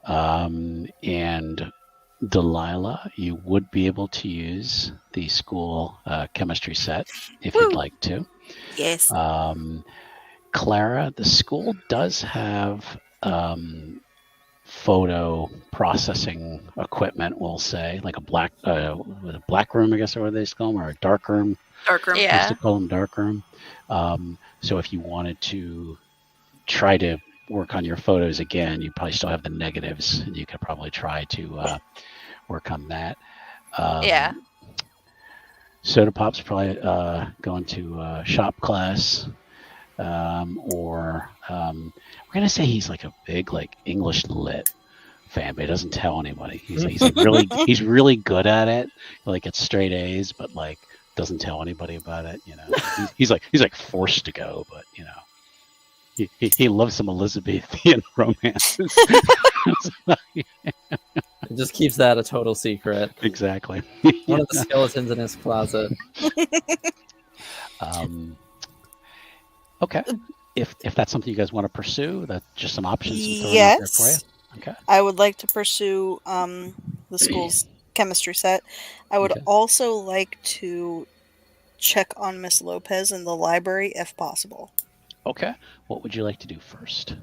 and Delilah, you would be able to use the school chemistry set if you'd like to. Yes. Clara, the school does have photo processing equipment, we'll say, like a black room, I guess, or what they call them, or a dark room. Dark room. Yeah. Used to call them dark room. So if you wanted to try to work on your photos again, you probably still have the negatives, and you could probably try to work on that. Yeah. Soda Pop's probably going to shop class, or we're gonna say he's like a big English lit fan, but he doesn't tell anybody. He's like he's really good at it. He gets straight A's, but doesn't tell anybody about it. He's like forced to go, but he loves some Elizabethan romances. It just keeps that a total secret. Exactly. One of the skeletons in his closet. Okay. If that's something you guys want to pursue, that's just some options I'm throwing out there for you. Yes. Okay. I would like to pursue the school's chemistry set. I would Okay. also like to check on Miss Lopez in the library if possible. Okay. What would you like to do first?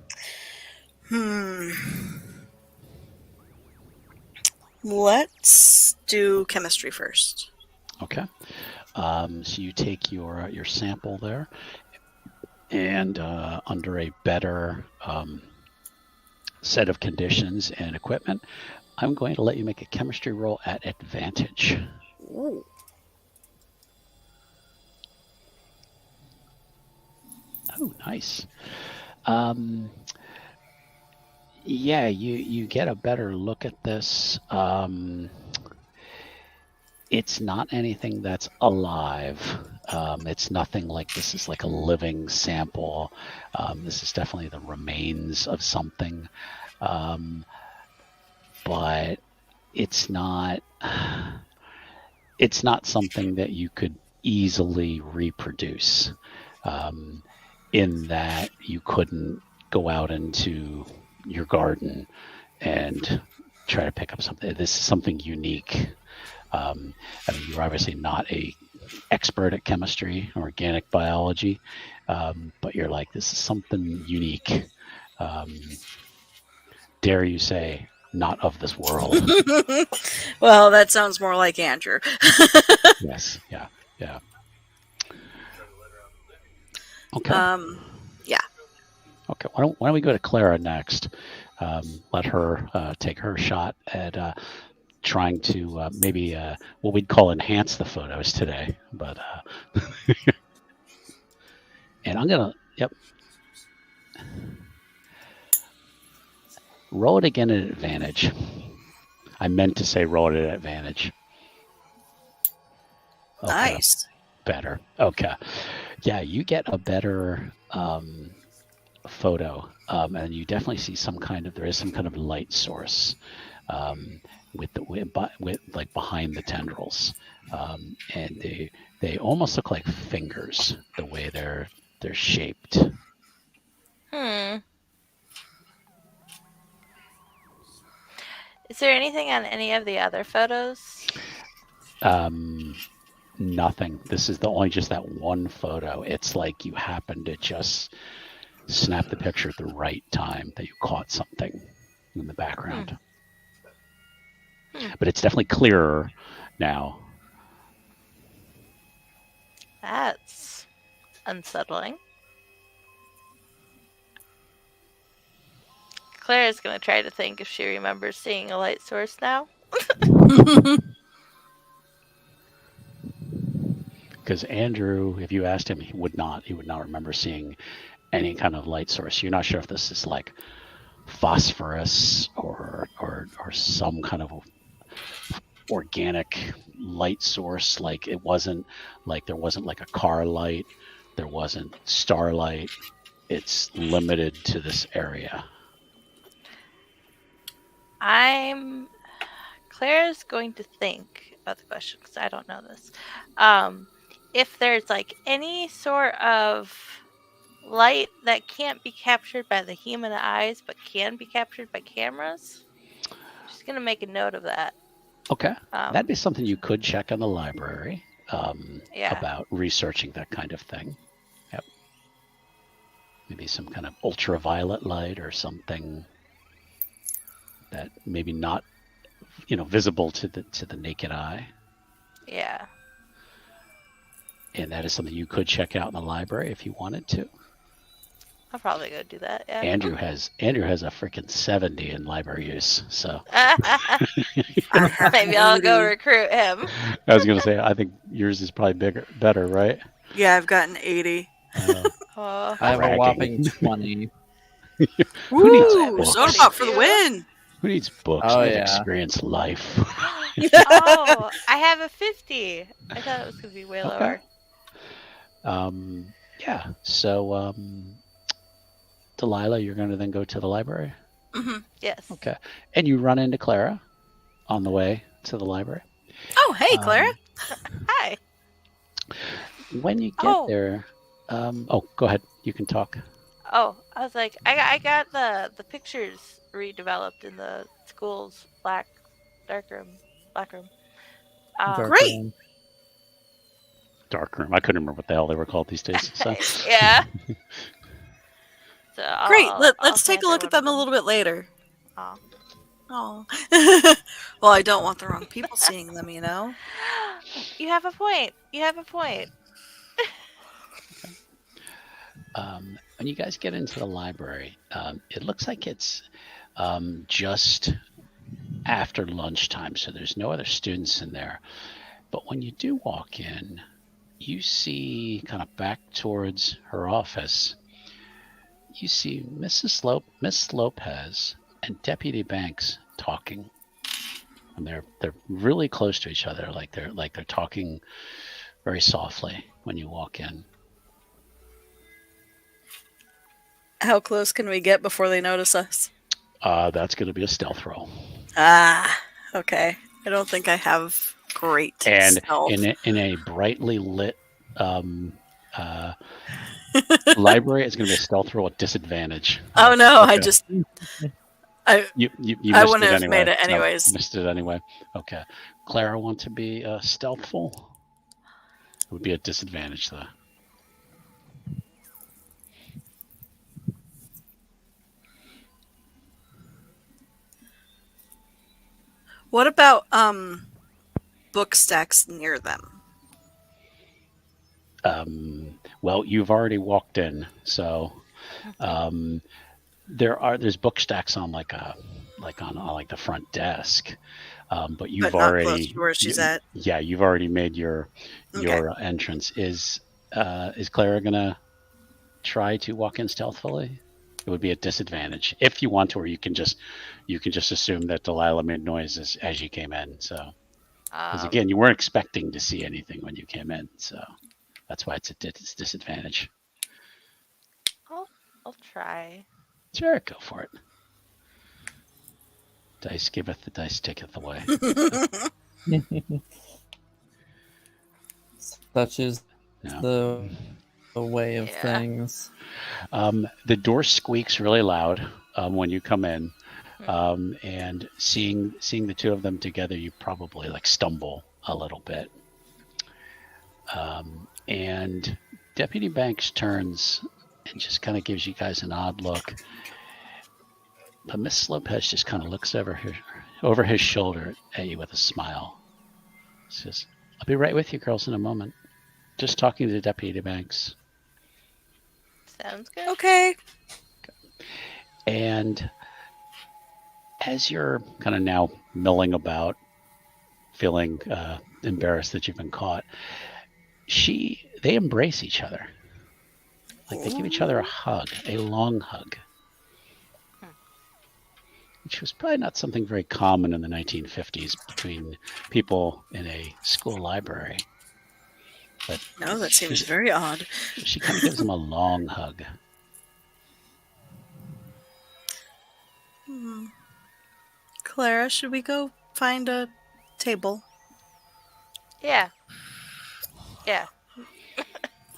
Let's do chemistry first. Okay. So you take your sample there, and under a better set of conditions and equipment, I'm going to let you make a chemistry roll at advantage. Ooh. Oh, nice. Yeah, you get a better look at this. It's not anything that's alive. It's nothing like this is like a living sample. This is definitely the remains of something. But it's not something that you could easily reproduce, in that you couldn't go out into your garden and try to pick up something. This is something unique. I mean, you're obviously not a expert at chemistry or organic biology, but you're like, this is something unique. Dare you say, not of this world? Well, that sounds more like Andrew. Yes. Yeah. Yeah. Okay. Yeah. Okay. Why don't we go to Clara next? Let her take her shot at trying to maybe what we'd call enhance the photos today. But and I'm gonna roll it again at advantage. I meant to say roll it at advantage. Okay. Nice. Better. Okay. Yeah, you get a better photo, and you definitely see there is some kind of light source, with like behind the tendrils, and they almost look like fingers the way they're shaped. Is there anything on any of the other photos? Nothing. This is just that one photo. It's like you happened to just snap the picture at the right time, that you caught something in the background. But it's definitely clearer now. That's unsettling. Claire's going to try to think if she remembers seeing a light source now. Because Andrew, if you asked him, he would not remember seeing any kind of light source. You're not sure if this is like phosphorus or some kind of organic light source. Like there wasn't like a car light, there wasn't starlight. It's limited to this area. Claire's going to think about the question because I don't know this. If there's like any sort of light that can't be captured by the human eyes but can be captured by cameras, she's going to make a note of that. Okay. That'd be something you could check in the library, Yeah. about researching that kind of thing. Yep. Maybe some kind of ultraviolet light or something that maybe not, visible to the naked eye. Yeah. And that is something you could check out in the library if you wanted to. I'll probably go do that. Yeah. Andrew has a freaking 70 in library use, so Maybe I'll go recruit him. I was gonna say, I think yours is probably better, right? Yeah, I've gotten 80. Oh. I have a Bragging. whopping 20. Who needs Woo! books? Soda pop for the win. Who needs books? Oh, I've yeah. experienced life. Oh, I have a 50. I thought it was going to be way Okay. lower. Yeah. So, Delilah, you're going to then go to the library? Mm-hmm. Yes. Okay. And you run into Clara on the way to the library. Oh, hey, Clara. Hi. When you get there, go ahead. You can talk. Oh, I was like, I got the pictures redeveloped in the school's black room. Great. Dark room. I couldn't remember what the hell they were called these days. So. Yeah. So Great. Let's I'll take a look at hand them a little bit later. Oh. Oh. Well, I don't want the wrong people seeing them, You have a point. When you guys get into the library, it looks like it's just after lunchtime, so there's no other students in there. But when you do walk in, you see kind of back towards her office, you see Miss Lopez and Deputy Banks talking. and they're really close to each other, like they're talking very softly when you walk in. How close can we get before they notice us? That's going to be a stealth roll. Ah, okay. I don't think I have great And stealth. in a brightly lit library, it's going to be a stealth roll at disadvantage. Oh no! Okay. You I missed wouldn't it have anyway. made it No, anyways. missed it anyway. Okay. Clara, want to be stealthful? It would be a disadvantage though. What about book stacks near them? Well, you've already walked in, so there's book stacks on like the front desk, but you've But not already close to where she's at. Yeah, you've already made your Okay. entrance. Is Clara gonna try to walk in stealthily? It would be a disadvantage if you want to, or you can just assume that Delilah made noises as you came in. So, because again, you weren't expecting to see anything when you came in, so that's why it's a disadvantage. I'll try. Sure, go for it. Dice giveth, the dice taketh away. Such is No. the way of Yeah. things. The door squeaks really loud when you come in, and seeing the two of them together, you probably like stumble a little bit. And Deputy Banks turns and just kind of gives you guys an odd look. But Miss Lopez just kind of looks over his shoulder at you with a smile. Says, "I'll be right with you, girls, in a moment. Just talking to Deputy Banks." Sounds good. Okay. And as you're kind of now milling about, feeling embarrassed that you've been caught, they embrace each other. Like they give each other a hug, a long hug. Which was probably not something very common in the 1950s between people in a school library. But No, that seems very odd. She kind of gives him a long hug. Clara, should we go find a table? Yeah.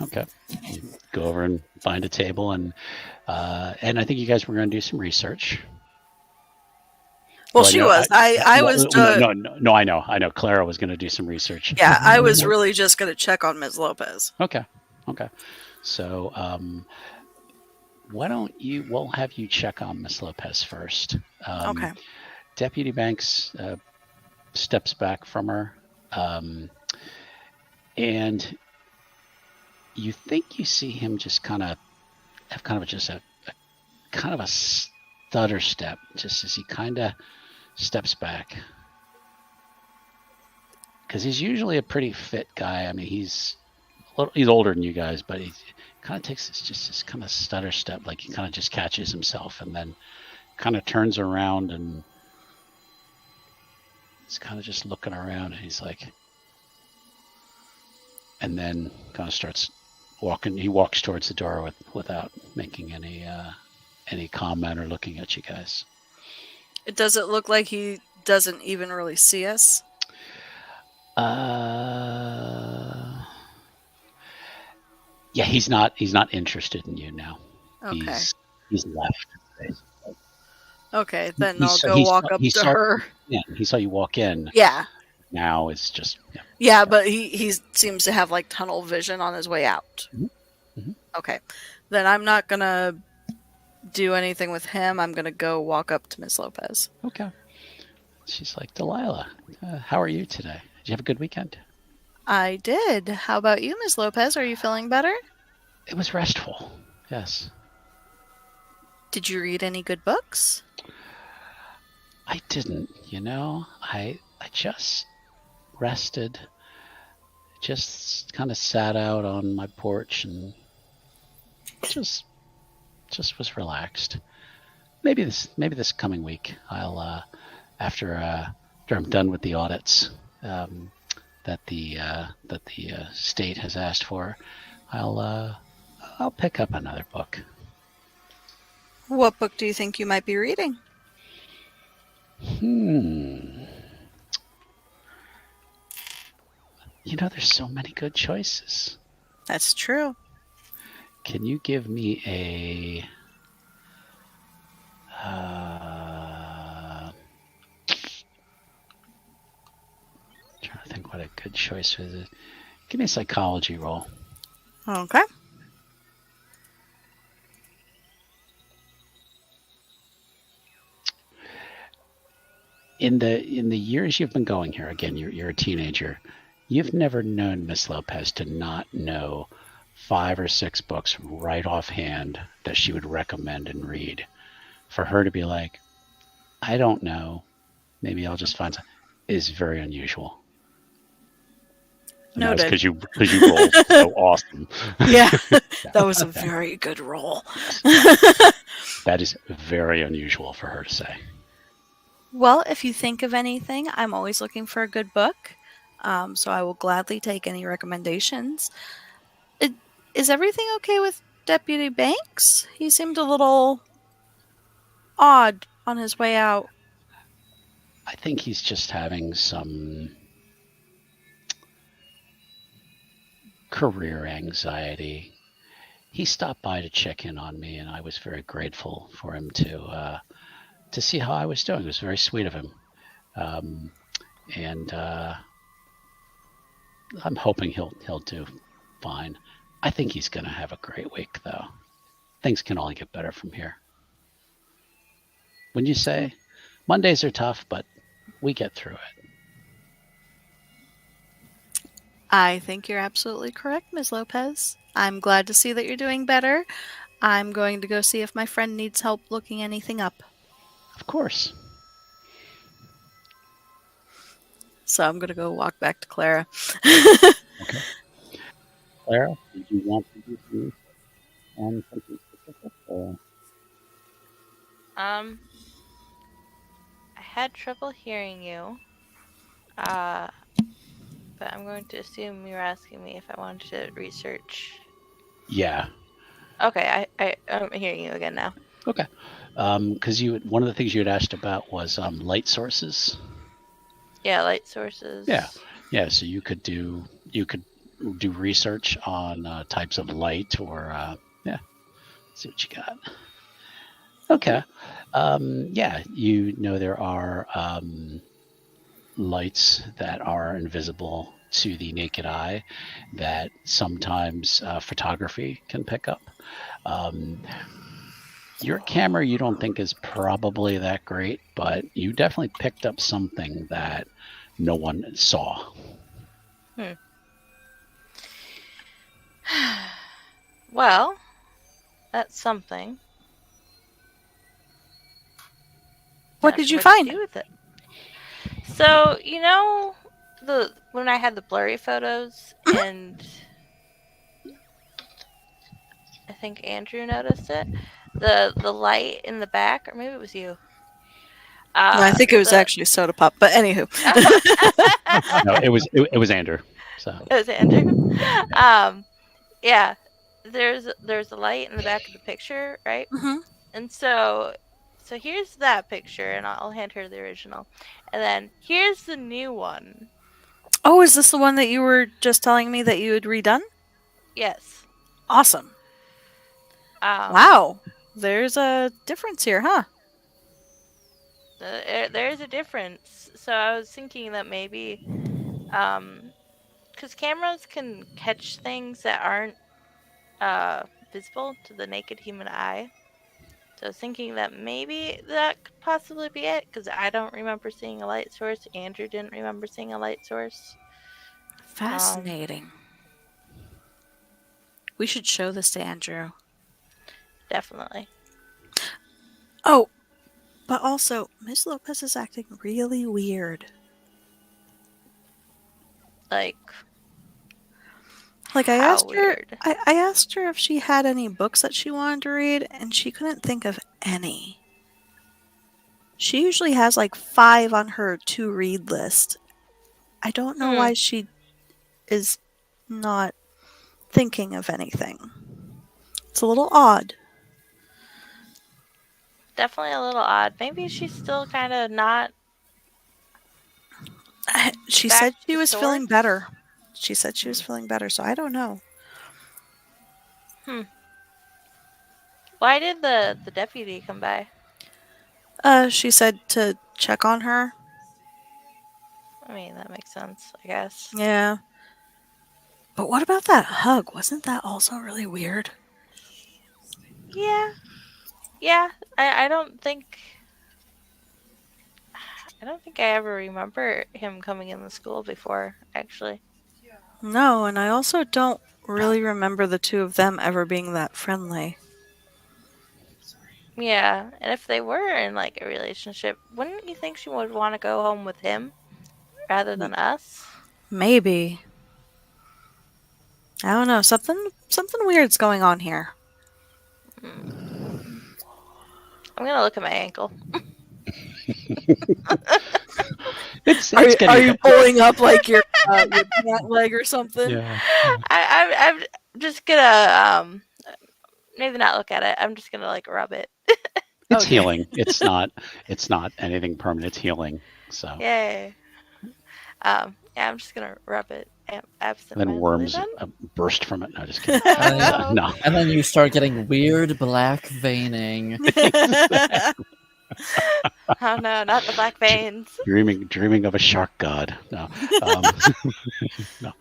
Okay. You go over and find a table, and I think you guys were going to do some research. Well, she was. I was. No, I know. Clara was going to do some research. Yeah, I was really just going to check on Ms. Lopez. Okay. So, why don't we'll have you check on Miss Lopez first. Okay. Deputy Banks steps back from her, and you think you see him just kind of have a stutter step, just as he kind of steps back, because he's usually a pretty fit guy. I mean, he's older than you guys, but he kind of takes this kind of stutter step, like he kind of just catches himself and then kind of turns around and he's kind of just looking around, and he's like, and then kind of starts walking. He walks towards the door without making any comment or looking at you guys. It doesn't look like he doesn't even really see us. Yeah, he's not interested in you now. Okay. He's left. Okay, then I'll go walk up to her. Yeah, he saw you walk in. Yeah. Now it's just Yeah, but he seems to have like tunnel vision on his way out. Mm-hmm. Okay, then I'm not gonna do anything with him. I'm gonna go walk up to Miss Lopez. Okay. She's like, Delilah, how are you today? Did you have a good weekend? I did. How about you, Miss Lopez? Are you feeling better? It was restful. Yes. Did you read any good books? I didn't. I just rested. Just kind of sat out on my porch and just was relaxed. Maybe this coming week I'll after after I'm done with the audits that the state has asked for, I'll pick up another book. What book do you think you might be reading? There's so many good choices. That's true. Can you give me a trying to think what a good choice is. Give me a psychology roll. Okay. In the years you've been going here, again, you're a teenager. You've never known Miss Lopez to not know 5 or 6 books right offhand that she would recommend and read. For her to be like, I don't know, maybe I'll just find some, is very unusual. Noted. Because you rolled so awesome. Yeah, that was a very good roll. That is very unusual for her to say. Well, if you think of anything, I'm always looking for a good book, so I will gladly take any recommendations. Is everything okay with Deputy Banks? He seemed a little odd on his way out. I think he's just having some career anxiety. He stopped by to check in on me, and I was very grateful for him to see how I was doing. It was very sweet of him. And I'm hoping he'll do fine. I think he's going to have a great week, though. Things can only get better from here. Wouldn't you say? Mondays are tough, but we get through it. I think you're absolutely correct, Ms. Lopez. I'm glad to see that you're doing better. I'm going to go see if my friend needs help looking anything up. Of course. So I'm going to go walk back to Clara. Okay. Clara, did you want to do something specific? Or? I had trouble hearing you. But I'm going to assume you're asking me if I wanted to research. Yeah. Okay, I'm hearing you again now. Okay. Because one of the things you had asked about was light sources. Yeah, light sources. Yeah. So you could do research on types of light, or see what you got. Okay. There are lights that are invisible to the naked eye that sometimes photography can pick up. Your camera you don't think is probably that great, but you definitely picked up something that no one saw. Well, that's something. What did you find? To do with it. So, when I had the blurry photos, and I think Andrew noticed it, the light in the back, or maybe it was you. No, I think it was actually Soda Pop, but anywho. No, it was Andrew. So it was Andrew. Yeah. There's a light in the back of the picture, right? Mm-hmm. And so here's that picture, and I'll hand her the original, and then here's the new one. Oh, is this the one that you were just telling me that you had redone? Yes. Awesome. Wow. There's a difference here, huh? There's a difference. So I was thinking that maybe, because cameras can catch things that aren't visible to the naked human eye. So I was thinking that maybe that could possibly be it, because I don't remember seeing a light source. Andrew didn't remember seeing a light source. Fascinating. We should show this to Andrew. Definitely. Oh, but also, Ms. Lopez is acting really weird. Like I how asked weird? her. I asked her if she had any books that she wanted to read, and she couldn't think of any. She usually has like 5 on her to-read list. I don't know why she is not thinking of anything. It's a little odd. Definitely a little odd. Maybe she's still kind of not. She Back said she to was feeling sorts? better. She said she was feeling better, so I don't know. Why did the deputy come by? She said to check on her. I mean, that makes sense, I guess. Yeah. But what about that hug? Wasn't that also really weird? Yeah. Yeah. I don't think I ever remember him coming in the school before, actually. No, and I also don't really remember the two of them ever being that friendly. Yeah, and if they were in like a relationship, wouldn't you think she would want to go home with him rather than us? Maybe. I don't know. Something weird's going on here. I'm gonna look at my ankle. It's Are getting you pulling up like your pant leg or something? yeah. I'm just gonna maybe not look at it. I'm just gonna like rub it. It's Okay. healing. It's not anything permanent. It's healing. So Yay. Yeah, I'm just gonna rub it then absentmindedly worms then. burst from it. No, just kidding. Oh, no. No. And then you start getting weird black veining. Oh no, not the black veins. Dreaming of a shark god. No. No.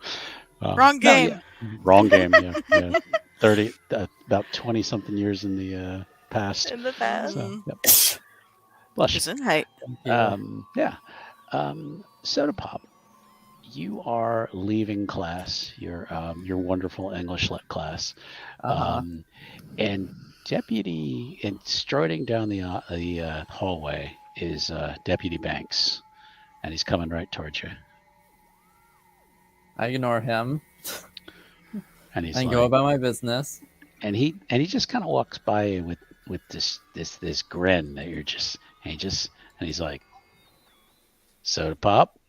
Wrong No, game. yeah. Wrong game. Yeah. 30, about 20 something years in the past. In the past. So, yep. Blush. She's in height. Yeah. Soda Pop, you are leaving class. Your wonderful English lit class, and Deputy, and striding down the hallway is Deputy Banks, and he's coming right towards you. I ignore him And he's and like, go about my business. and he just kind of walks by you with this grin that you're just, and he's like, Soda Pop,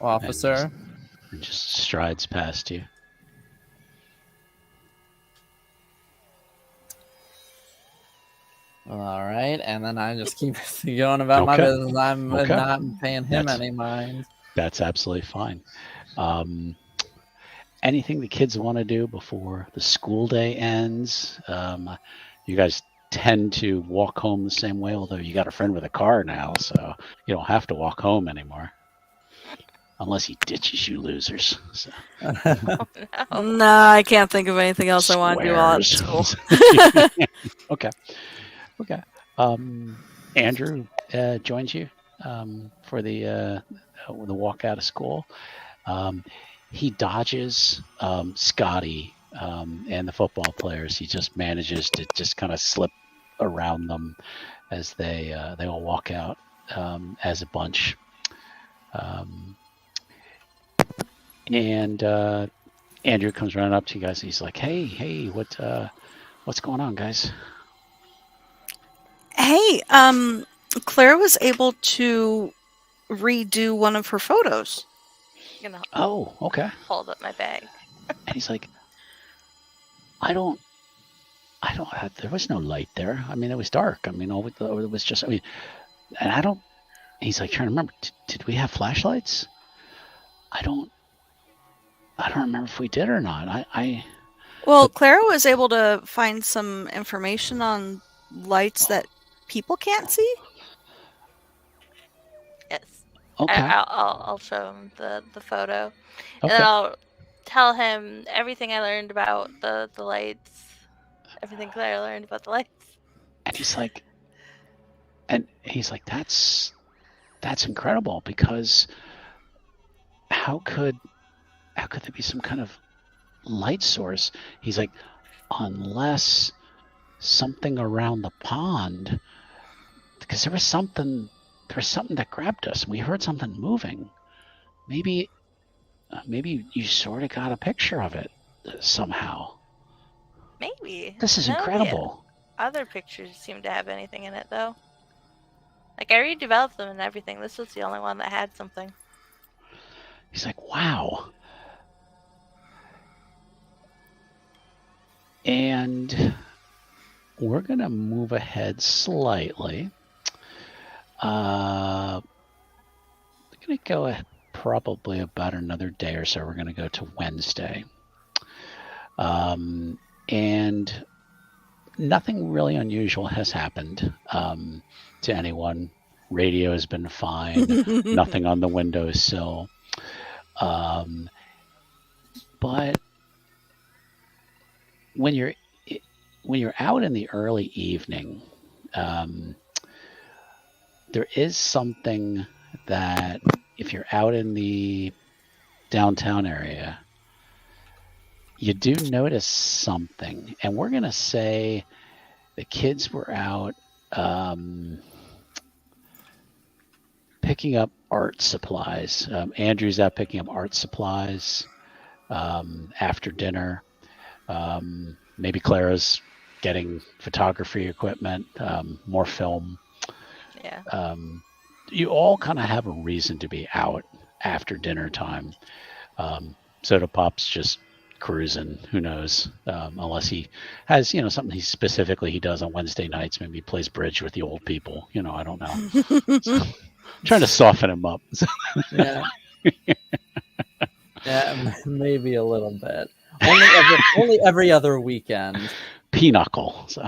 Officer. and just strides past you. All right, and then I just keep going about my Okay. business. I'm Okay. not paying him That's- any mind. That's absolutely fine. Anything the kids want to do before the school day ends? You guys tend to walk home the same way, although you got a friend with a car now, so you don't have to walk home anymore. Unless he ditches you losers. So. Oh, no. Nah, I can't think of anything else I want to do while at school. Squares. Okay. Andrew joins you for the walk out of school. He dodges Scotty and the football players. He just manages to just kind of slip around them as they all walk out as a bunch. And Andrew comes running up to you guys. He's like, "Hey, what's going on, guys?" Hey, Claire was able to redo one of her photos. I'm gonna Oh, okay. hold up my bag. And he's like, I don't. There was no light there. I mean, it was dark. I mean, it was just. I mean, and I don't. He's like trying to remember. Did we have flashlights? I don't remember if we did or not. Well, Clara was able to find some information on lights that people can't see. Yes. Okay. I'll show him the photo, and Okay. then I'll tell him everything I learned about the lights, everything Claire learned about the lights. And he's like, that's incredible, because how could there be some kind of light source? He's like, unless something around the pond, because there was something that grabbed us. We heard something moving. Maybe you sort of got a picture of it somehow. Maybe. This is No idea. incredible. other pictures seem to have anything in it, though. Like, I redeveloped them and everything. This was the only one that had something. He's like, wow. And we're going to move ahead slightly. We're going to go probably about another day or so. We're going to go to Wednesday. And nothing really unusual has happened to anyone. Radio has been fine. Nothing on the windowsill. But when you're out in the early evening, there is something that if you're out in the downtown area, you do notice something. And we're going to say the kids were out picking up art supplies. Andrew's out picking up art supplies after dinner. Maybe Clara's getting photography equipment, more film. Yeah. You all kind of have a reason to be out after dinner time. Soda Pop's just cruising, who knows, unless he has, something he does on Wednesday nights. Maybe he plays bridge with the old people, I don't know. So, I'm trying to soften him up. Yeah. Yeah, maybe a little bit. Only every other weekend. Pinochle. So.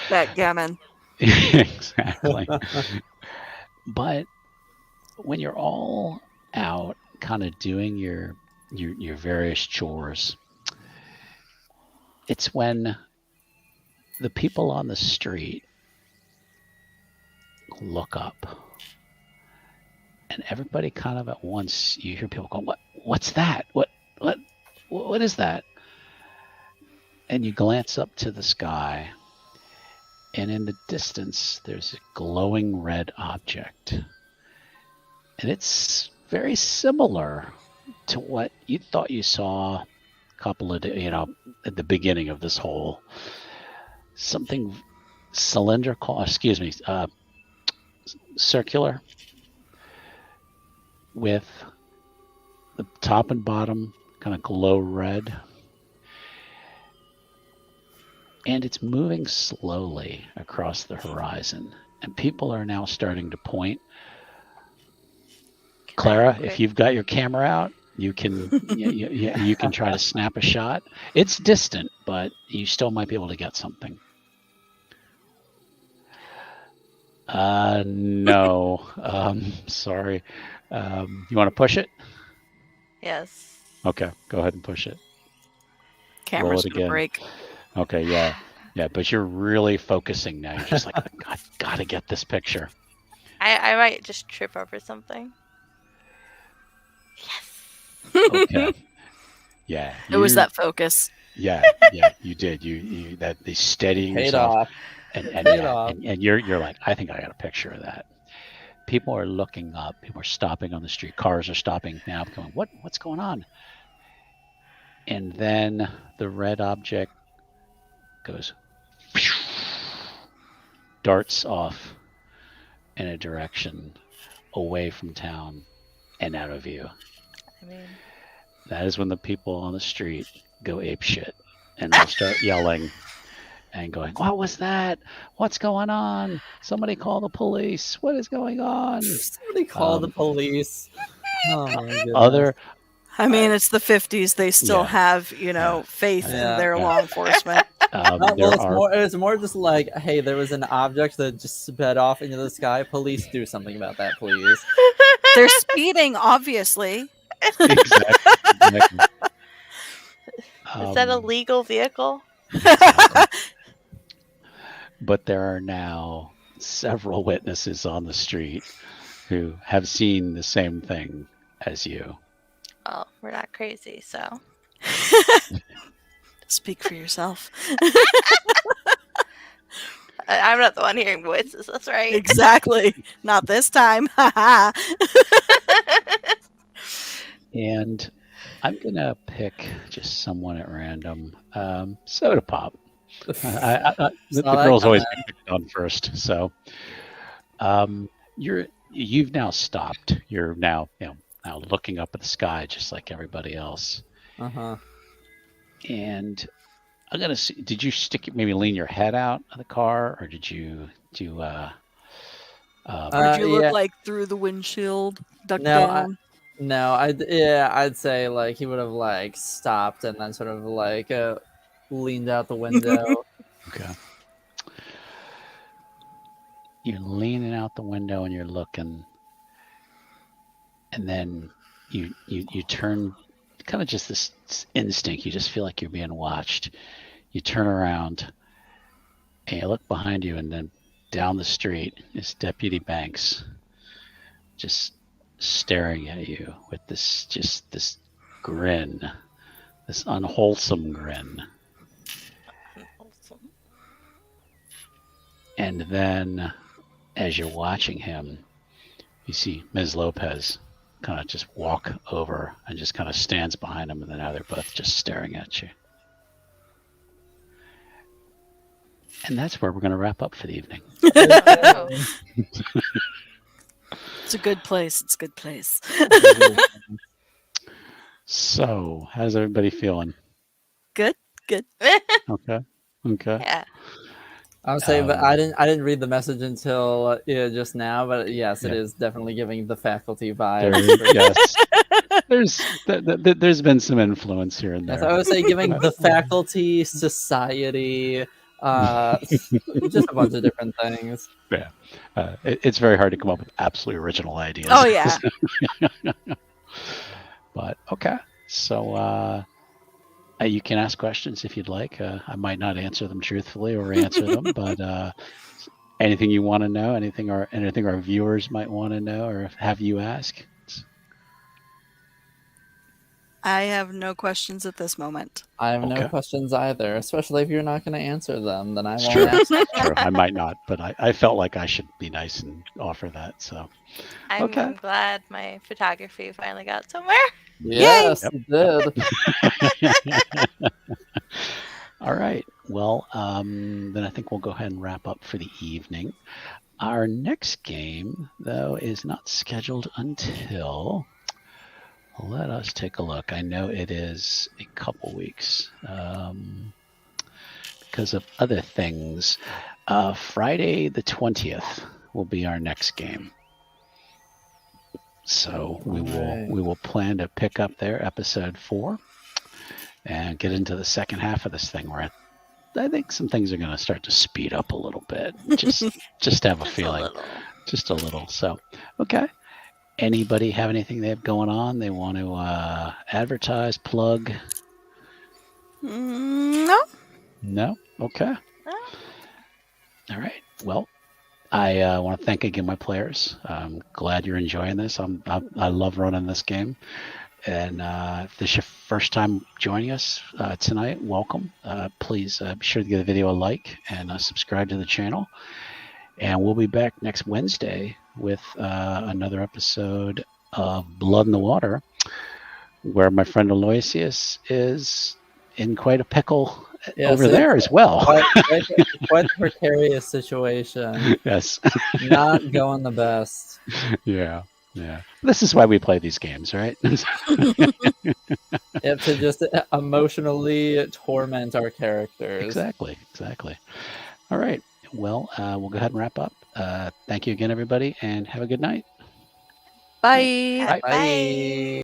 Backgammon. Exactly. But when you're all out kind of doing your various chores, it's when the people on the street look up, and everybody kind of at once, you hear people go, what's that? What is that? And you glance up to the sky, and in the distance there's a glowing red object, and it's very similar to what you thought you saw a couple of at the beginning of this whole something cylindrical, circular, with the top and bottom kind of glow red, and it's moving slowly across the horizon, and people are now starting to point. Clara, if you've got your camera out, you can you can try to snap a shot. It's distant, but you still might be able to get something. No. Sorry. You want to push it? Yes. Okay, go ahead and push it. Camera's Roll it gonna again. break. Okay, yeah, but you're really focusing now. You're just like, I've got to get this picture. I might just trip over something. Okay. Yeah. It was that focus. Yeah, you did. You that the steadying Paid yourself. off. And you're like, I think I got a picture of that. People are looking up. People are stopping on the street. Cars are stopping now, going, what's going on? And then the red object goes, darts off in a direction away from town and out of view. I mean, that is when the people on the street go apeshit, and they'll start yelling and going, what was that? What's going on? Somebody call the police. What is going on? Somebody call the police. Oh my goodness. I mean, it's the 50s. They still have, faith in their law enforcement. It's more just like, hey, there was an object that just sped off into the sky. Police, do something about that, please. They're speeding, obviously. Exactly. Is that a legal vehicle? Exactly. But there are now several witnesses on the street who have seen the same thing as you. Oh, we're not crazy, so. Speak for yourself. I'm not the one hearing voices, that's right. Exactly. Not this time. And I'm going to pick just someone at random. Soda Pop. The Saw that girls always coming. get picked on first. So you've now stopped. You're now now looking up at the sky just like everybody else. Uh-huh. And I'm gonna see. Did you maybe lean your head out of the car, or did you do? Would you look Yeah. like through the windshield, duck No, down? No, I'd say like he would have like stopped and then sort of like leaned out the window. Okay. You're leaning out the window and you're looking, and then you turn, kind of just this instinct. You just feel like you're being watched. You turn around and you look behind you, and then down the street is Deputy Banks, just staring at you with this grin, this unwholesome grin. And then as you're watching him, you see Ms. Lopez kind of just walk over and just kind of stands behind him, and then now they're both just staring at you. And that's where we're going to wrap up for the evening. Oh, It's a good place. It's a good place. So, how's everybody feeling? Good. Okay. yeah. I would say, but I didn't read the message until just now. But yes, it Yeah. is definitely giving the faculty There, vibe. yes. There's been some influence here and Yes, there. I would say giving the faculty, society, just a bunch of different things. Yeah. It's very hard to come up with absolutely original ideas. Oh yeah. But okay. So you can ask questions if you'd like. I might not answer them truthfully or answer them, but anything you want to know, anything our viewers might want to know or have you ask. I have no questions at this moment. I have no Okay. questions either, especially if you're not going to answer them. Then I It's won't true. ask. True. I might not, but I felt like I should be nice and offer that. So I'm Okay. glad my photography finally got somewhere. Yes, Yep. it did. All right. Well, then I think we'll go ahead and wrap up for the evening. Our next game, though, is not scheduled until. Let us take a look. I know it is a couple weeks because of other things. Friday the 20th will be our next game. So we will plan to pick up there episode 4 and get into the second half of this thing where I think some things are going to start to speed up a little bit. Just have a feeling. Just a little. So, okay. Anybody have anything they have going on they want to advertise, plug? No. No? Okay. No. All right. Well, I want to thank again my players. I'm glad you're enjoying this. I love running this game. And if this is your first time joining us tonight, welcome. Please be sure to give the video a like and subscribe to the channel. And we'll be back next Wednesday with another episode of Blood in the Water, where my friend Aloysius is in quite a pickle over there as well. Quite a precarious situation. Yes. Not going the best. Yeah. This is why we play these games, right? You have to just emotionally torment our characters. Exactly. All right. Well, we'll go ahead and wrap up. Thank you again, everybody, and have a good night. Bye. Bye. Bye.